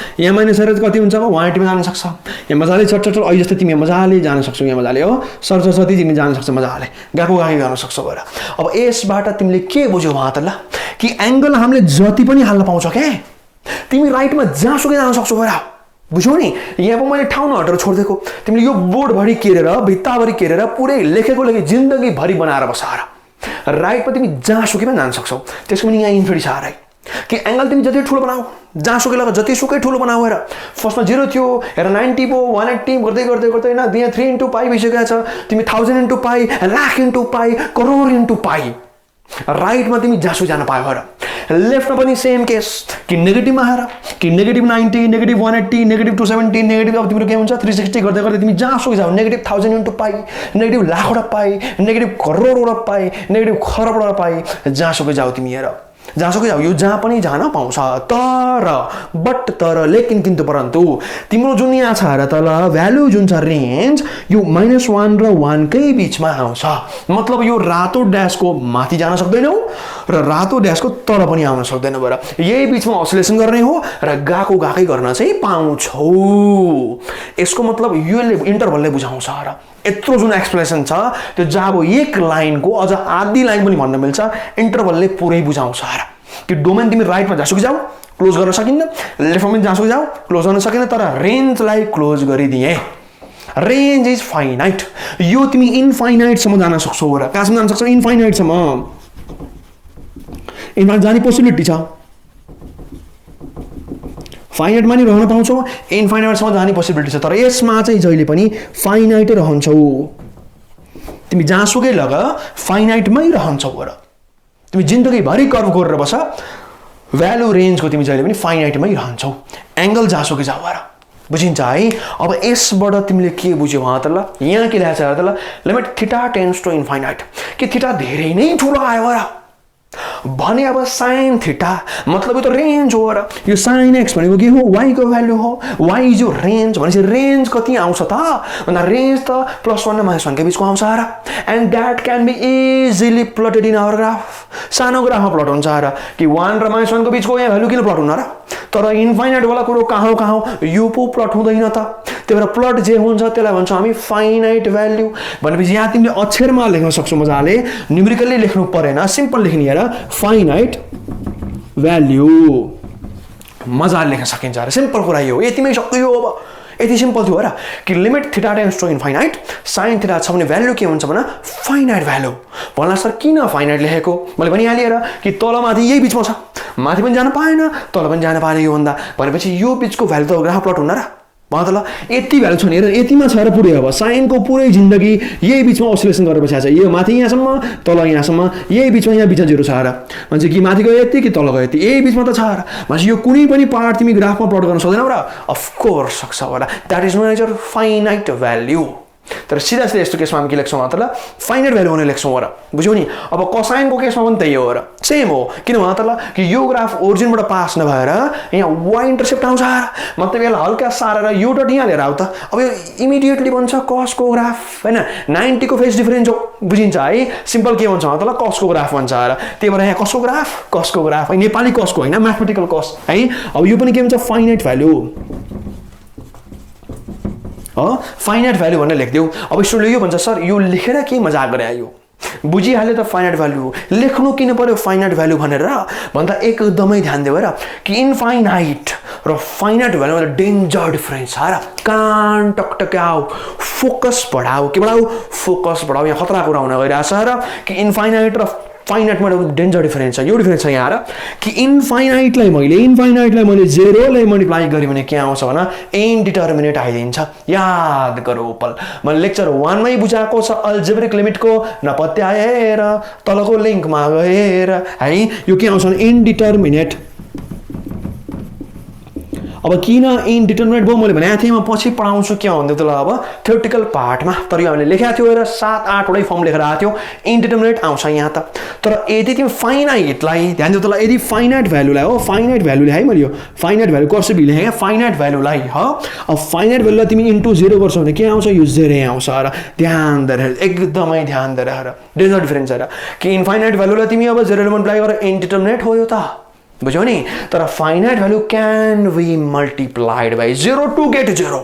यहाँ माइनस गरेर कति हुन्छ अब 180 मा जान सक्छ, यहाँ मजाले चट अहिले जस्तै तिमी मजाले जान सक्छौ, यहाँ मजाले हो सरस्वती तिमी जान सक्छौ मजाले, गएको गएकै गर्न सक्छौ गएर। अब यसबाट तिमीले के बुझ्यौ वहाँ त ल, कि एङ्गल हामीले जति पनि हाल्न पाउँछ क्या, तिमी राइटमा जहाँसुकै जान सक्छौ गएर, बुझ्यौ नि। यहाँ पो मैले ठाउँ नहटेर छोडिदिएको, तिमीले यो बोर्डभरि केरेर भित्ताभरि केरेर पुरै लेखेको लेखे जिन्दगीभरि बनाएर बसाएर राइटमा तिमी जहाँसुकै पनि जान सक्छौ। त्यसको पनि यहाँ इन्फिनिटी छ राइट, कि एङ्गल तिमी जति ठुलो बनाऊ, जहाँसुकै लगा जतिसुकै ठुलो बनाऊ हेर, फर्स्टमा 0 थियो हेर 90 पो 180 गर्दै गर्दै गर्दै होइन, यहाँ 3 × π भइसकेको छ, तिमी 1000 × π, लाख × π, करोड × π, राइटमा तिमी जहाँसुकै जान पायो हेर। लेफ्टमा पनि सेम केस, कि नेगेटिभमा हेर, कि -90, -180, -270, नेगेटिभ अब तिम्रो के हुन्छ 360 गर्दै गर्दै तिमी जहाँसुकै जाऊ, -1000 × π, नेगेटिभ लाखवटा π, नेगेटिभ करोडवटा π, नेगेटिभ खरबवटा π, जहाँसुकै जाऊ तिमी हेर, जहाँसुकै जाऊ, यो जहाँ पनि जान पाउँछ। तर लेकिन किन्तु परन्तु तिम्रो जुन यहाँ छ हेर तल भ्यालु जुन छ रेन्ज, यो -1 र 1 कै बिचमा आउँछ, मतलब यो रातो ड्यासको माथि जान सक्दैनौ र रातो ड्यासको तल पनि आउन सक्दैन भएर यही बिचमा असिलेसन गर्ने हो र गएको गएकै गर्न चाहिँ पाउँछौ। यसको मतलब यो इन्टरभलले बुझाउँछ र यत्रो जुन एक्सप्लेनेसन छ त्यो जब एक लाइनको अझ आधी लाइन पनि भन्न मिल्छ, इन्टरभलले पुरै बुझाउँछ र कि डोमेन तिमी राइटमा जहाँसुकै जाऊ क्लोज गर्न सकिन्न, लेफ्टमा पनि जहाँसुकै जाऊ क्लोज गर्न सकिन्न, तर रेन्जलाई क्लोज गरिदिए। रेन्ज इज फाइनाइट, यो तिमी इन्फाइनाइटसम्म जान सक्छौ र कहाँसम्म जान सक्छौ, इन्फाइनाइटसम्म। इन्फाइनाइट जाने पोसिबिलिटी छ, फाइनाइटमा नि रहन पाउँछौ, इन्फाइनाइटसम्म जाने पोसिबिलिटी छ। तर यसमा चाहिँ जहिले पनि फाइनाइटै रहन्छौ। तिमी जहाँसुकै लग फाइनाइटमै रहन्छौ। र तिमी जिन्दगीभरि कर्भ गरेर बस, भ्यालु रेन्जको तिमी जहिले पनि फाइनाइटमै रहन्छौ, एङ्गल जहाँसुकै जाऊ। र बुझिन्छ है। अब यसबाट तिमीले के बुझ्यौ त ल, यहाँ के ल्याएको छ त ल, limit theta tends to infinite, कि थीटा धेरै नै ठुलो आयो र भने अब साइन थीटा मतलब यो त रेन्ज हो। र यो साइन एक्स भनेको के हो, वाई को भ्यालु हो। वाई इज यो रेन्ज भनेपछि रेन्ज कति आउँछ त भन्दा रेन्ज त +1 र -1 को बिचको आउँछ। र and that can be easily plotted in our graph. सानो ग्राफमा प्लट हुन्छ र कि 1 र -1 को बिचको यहाँ भ्यालु किन प्लट हुन र। तर इन्फाइनाइट वाला कुरो कहाँ कहाँ यो पो प्लट हुँदैन त। त्यही भएर प्लट जे हुन्छ त्यसलाई भन्छौँ हामी फाइनाइट भ्याल्यु। भनेपछि यहाँ तिमीले अक्षरमा लेख्न सक्छौ, मजाले न्युमेरिकली लेख्नु परेन, सिम्पल लेख्ने हेर फाइनाइट भ्याल्यु मजाले लेख्न सकिन्छ। र सिम्पल कुरा यो, यतिमै सक्यो। अब यति सिम्पल थियो र कि limit theta tends to infinite, sine theta छ भने भ्यालु के हुन्छ भन फाइनाइट भ्यालु। भन्ला सर किन फाइनाइट लेखेको, मैले भनिहालेँ र कि तलमाथि यही बिचमा छ, माथि पनि जान पाएन तल पनि जान पाएन यो भन्दा, भनेपछि यो बिचको भ्यालु त ग्राफ प्लट हुन्न र। भन त ल यति भ्यालु छ नि हेर, यतिमा छ र पुरै। अब साइनको पुरै जिन्दगी यही बिचमा ओसिलेसन गरेर बसेको छ, यो माथि यहाँसम्म तल यहाँसम्म, यही बिचमा यहाँ बिचमा 0 छ र भन्छ कि माथि गयो यति कि तल गयो यति, यही बिचमा त छ र भन्छ। यो कुनै पनि पार्ट तिमी ग्राफमा प्लट गर्न सक्दैनौ र, अफकोर्स सक्छ होला। That is known as your finite value. तर सिधा सिधा यस्तो केसमा हामी के लेख्छौँ त ल, फाइनाइट भ्यालु भने लेख्छौँ र। बुझ्यौ नि। अब कोसाइनको केसमा पनि त्यही हो र, सेम हो। किन भन त ल कि यो ग्राफ ओरिजिनबाट पास नभएर यहाँ वाइ इन्टरसेप्ट आउँछ, मतलब यसलाई हल्का सारेर यो डट यहाँ लिएर आऊ त, अब यो इमिडिएटली बन्छ कसको ग्राफ होइन, 90 को फेज डिफरेन्स हो। बुझिन्छ है। सिम्पल के भन्छ त ल, कसको ग्राफ भन्छ र। त्यही भएर यहाँ कसको ग्राफ, कसको ग्राफ, नेपाली कसको होइन, म्याथमेटिकल कस है। अब यो पनि के भन्छ फाइनाइट भ्यालु, फाइनाइट भ्यालु भनेर लेख्दियौ। अब स्टुडेन्टले यो भन्छ सर यो लेखेर के मजाक गरे आयो, बुझिहाल्यो त फाइनाइट भ्यालु, लेख्नु किन पर्यो फाइनाइट भ्यालु भनेर भन्दा एकदमै ध्यान देऊ र कि इन्फाइनाइट र फाइनाइट भ्यालुमा डेन्जर डिफरेन्स छ र। कान टकटक्याउ, फोकस बढाऊ, के बढाऊ, फोकस बढाऊ। यहाँ खतरा कुरा हुन गइरहेछ र कि इन्फाइनाइट र फाइनाइटमा डेन्जर डिफरेन्स छ। यो डिफरेन्स छ यहाँ र कि इन्फाइनाइटलाई मैले 0 ले मल्टिप्लाई गरेँ भने के आउँछ भन इन्डिटर्मिनेट आइदिन्छ। याद गरौ पल, मैले लेक्चर 1 मै बुझाएको छ अल्जेब्रिक लिमिटको नपत्याएर तलको लिङ्कमा गएर है। यो के आउँछ इन्डिटर्मिनेट। अब किन इन्डिटर्मिनेट भयो मैले भनेको थिएँ, म पछि पढाउँछु के भन्दै त ल अब थ्योरेटिकल पार्टमा। तर यो हामीले लेखेको थियो र 7-8 वटै फर्म लेखेर आएको थियो, इन्डिटर्मिनेट आउँछ यहाँ त। तर यदि तिमी फाइनाइटलाई ध्यान दिउ त ल, यदि फाइनाइट भ्यालुलाई हो, फाइनाइट भ्यालुले है मैले यो फाइनाइट भ्यालु कसरी बि लेखेँ, फाइनाइट भ्यालुलाई हो। अब फाइनाइट भ्यालुलाई तिमी इन्टु 0 गर्छौ भने के आउँछ, यो 0 आउँछ र। ध्यान दिएर, एकदमै ध्यान दिएर डेन्जर डिफरेन्स छ र कि इन्फाइनाइट भ्यालुलाई तिमी अब 0 ले मल्टिप्लाई गरेर इन्डिटर्मिनेट हो यो त, बुझ्यौ नि। तर finite value can be multiplied by 0 to get 0।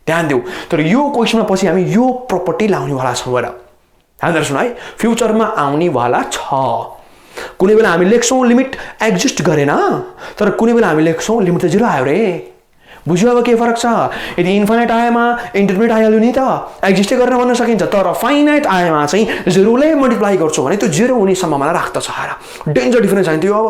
ध्यान दिउ। तर यो क्वेसनमा पछि हामी यो प्रपर्टी लाउनेवाला छौँ र, ध्यान दिएर सुन है, फ्युचरमा आउनेवाला छ। कुनै बेला हामी लेख्छौँ लिमिट एक्जिस्ट गरेन, तर कुनै बेला हामी लेख्छौँ लिमिट त 0 आयो रे। बुझ्यो अब के फरक छ। यदि इन्फाइनाइट आएमा इन्टरमिनेट आइहाल्यो नि त, एक्जिस्टै गरेर भन्न सकिन्छ। तर फाइनाइट आएमा चाहिँ 0 ले मल्टिप्लाई गर्छौ भने त्यो 0 हुने सम्भावना राख्दछ र। डेन्जर डिफरेन्स होइन त्यो। अब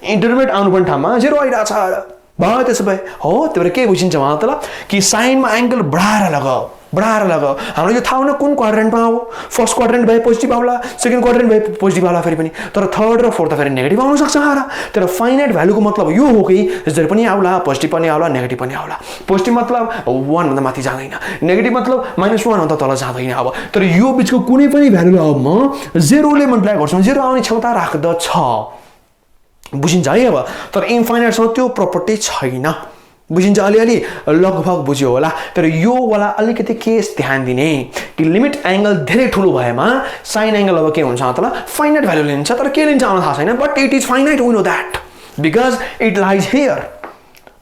इन्टरमिनेट आउनुपर्ने ठाउँमा 0 आइरहेछ र भयो। त्यसो भए हो, त्यो भएर के बुझिन्छ भन त ल कि साइनमा एङ्गल बढाएर लगाऊ, बढाएर लगाऊ। हाम्रो यो थाहा हुन कुन क्वाड्रेन्टमा हो, फर्स्ट क्वाड्रेन्ट भए पोजिटिभ आउला, सेकेन्ड क्वाड्रेन्ट भए पोजिटिभ आउला फेरि पनि, तर थर्ड र फोर्थ फेरि नेगेटिभ आउन सक्छ र। तर फाइनाइट भ्यालुको मतलब यो हो कि 0 पनि आउला, पोजिटिभ पनि आउला, नेगेटिभ पनि आउला। पोजिटिभ मतलब 1 भन्दा माथि जाँदैन, नेगेटिभ मतलब -1 भन्दा तल जाँदैन। अब तर यो बिचको कुनै पनि भ्यालुलाई अब म 0 ले मल्टिप्लाई गर्छु, 0 आउने क्षमता राख्दछ। बुझिन्छ है। अब तर इन्फाइनाइटसँग त्यो प्रपर्टी छैन। बुझिन्छ अलिअलि, लगभग बुझ्यो होला। तर यो वाला अलिकति केस ध्यान दिने कि लिमिट एङ्गल धेरै ठुलो भएमा साइन एङ्गल अब के हुन्छ त ल फाइनाइट भ्यालु लिन्छ। तर के लिन्छ आउन थाहा छैन, but it is finite, we know that because it lies here.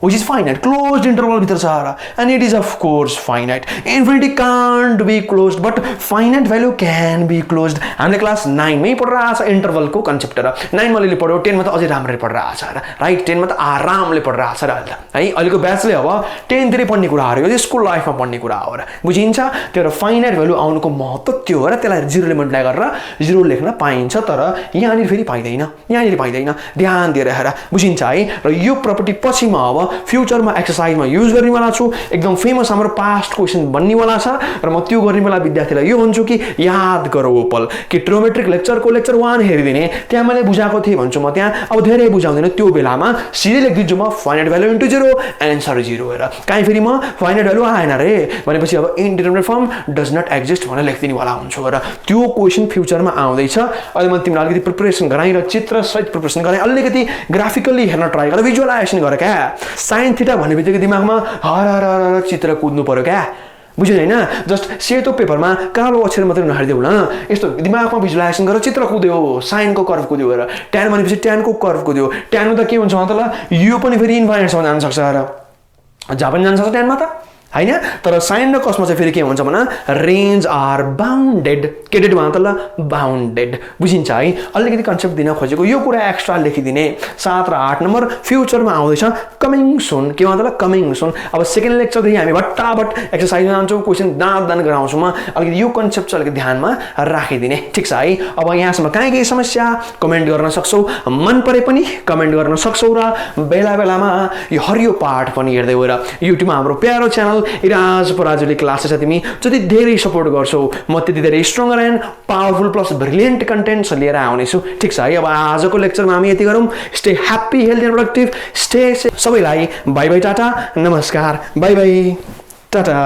which is finite, closed interval भित्र छ र, and it is of course finite. Infinity can't be closed, but finite value can be closed. हामीले class 9 मै पढिरहेको छ interval को concept र 9 मा अलिअलि पढ्यो, 10 मा त अझै राम्ररी पढिरहेको छ र, राइट? 10 मा त आरामले पढिरहेको छ र अहिले त, है? अहिलेको ब्याचले अब 10 तिरै पढ्ने कुराहरु यो स्कुल लाइफमा पढ्ने कुरा हो र, बुझिन्छ? त्यो र फाइनाइट भ्यालु आउनुको महत्त्व त्यो हो र, त्यसलाई 0 ले मल्टिप्लाई गरेर 0 लेख्न पाइन्छ, तर यहाँनिर फेरि पाइदैन, यहाँनिर पाइदैन, ध्यान दिएर हेर, बुझिन्छ है? र यो प्रपर्टी पछि म अब फ्युचरमा एक्सरसाइजमा युज गर्नेवाला छु, एकदम फेमस हाम्रो पास्ट क्वेशन बन्नेवाला छ र म त्यो गर्नेवाला विद्यार्थीलाई यो भन्छु कि याद गरौ ओ पल कि ट्रिगोनोमेट्रिक लेक्चरको लेक्चर 1 हेरिदिने, त्यहाँ मैले बुझाएको थिएँ भन्छु म, त्यहाँ अब धेरै बुझाउँदैन, त्यो बेलामा सिधै लेखिदिन्छु म फाइनाइट भ्यालु इन्टु 0, एन्सर 0 हेर। काहीँ फेरि म फाइनाइट भ्यालु आएन रे भनेपछि अब इन्डिटरमिनेट फर्म डज नट एक्जिस्ट भनेर लेखिदिनेवाला हुन्छु र त्यो क्वेशन फ्युचरमा आउँदैछ। अहिले म तिमीलाई अलिकति प्रिपरेसन गराएँ र चित्रसहित प्रिपरेसन गराएँ, अलिकति ग्राफिकली हेर्न ट्राई गर, भिजुअलाइजेसन गर क्या। साइन थीटा भन्ने बित्तिकै दिमागमा हर हर चित्र कुद्नु पर्यो क्या, बुझ्यो हैन? जस्ट सेतो पेपरमा कालो अक्षर मात्रै नहालिदेऊ न, यस्तो दिमागमा भिजुअलाइजेसन गरेर चित्र कुद्यो, साइनको कर्भ कुद्यो र ट्यान भनेपछि ट्यानको कर्भ कुद्यो, ट्यान त के हुन्छ मतलब यो पनि फेरि इन्फाइनाइटसम्म जान सक्छ र जहाँ पनि जान सक्छ ट्यानमा त, हैन? तर साइन र कसमा चाहिँ फेरि के हुन्छ भने रेन्ज आर बाउन्डेड, केडेड मतलब बाउन्डेड, बुझिन्छ है? अलिकति कन्सेप्ट दिन खोजेको यो कुरा एक्स्ट्रा लेखिदिने। 7 र 8 नम्बर फ्युचरमा आउँदैछ, कमिङ सुन, के मतलब कमिङ सुन। अब सेकेन्ड लेक्चरदेखि हामी भट्टाभट एक्सरसाइजमा जान्छौँ, क्वेसन दान गराउँछौँ म, अलिकति यो कन्सेप्ट चाहिँ अलिकति ध्यानमा राखिदिने, ठिक छ है? अब यहाँसम्म केही समस्या कमेन्ट गर्न सक्छौ, मन परे पनि कमेन्ट गर्न सक्छौ र बेला बेलामा यो हरियो पाठ पनि हेर्दै गएर युट्युबमा हाम्रो प्यारो च्यानल इराज पराजुली क्लासेस तिमी जति धेरै सपोर्ट गर्छौ म त्यति धेरै stronger and powerful plus brilliant contents लिएर आउनेछु, ठिक छ है? अब आजको लेक्चरमा हामी यति गरौँ। Stay happy, healthy and productive, stay safe. सबैलाई बाई बाई, टाटा, नमस्कार, बाई बाई, टाटा।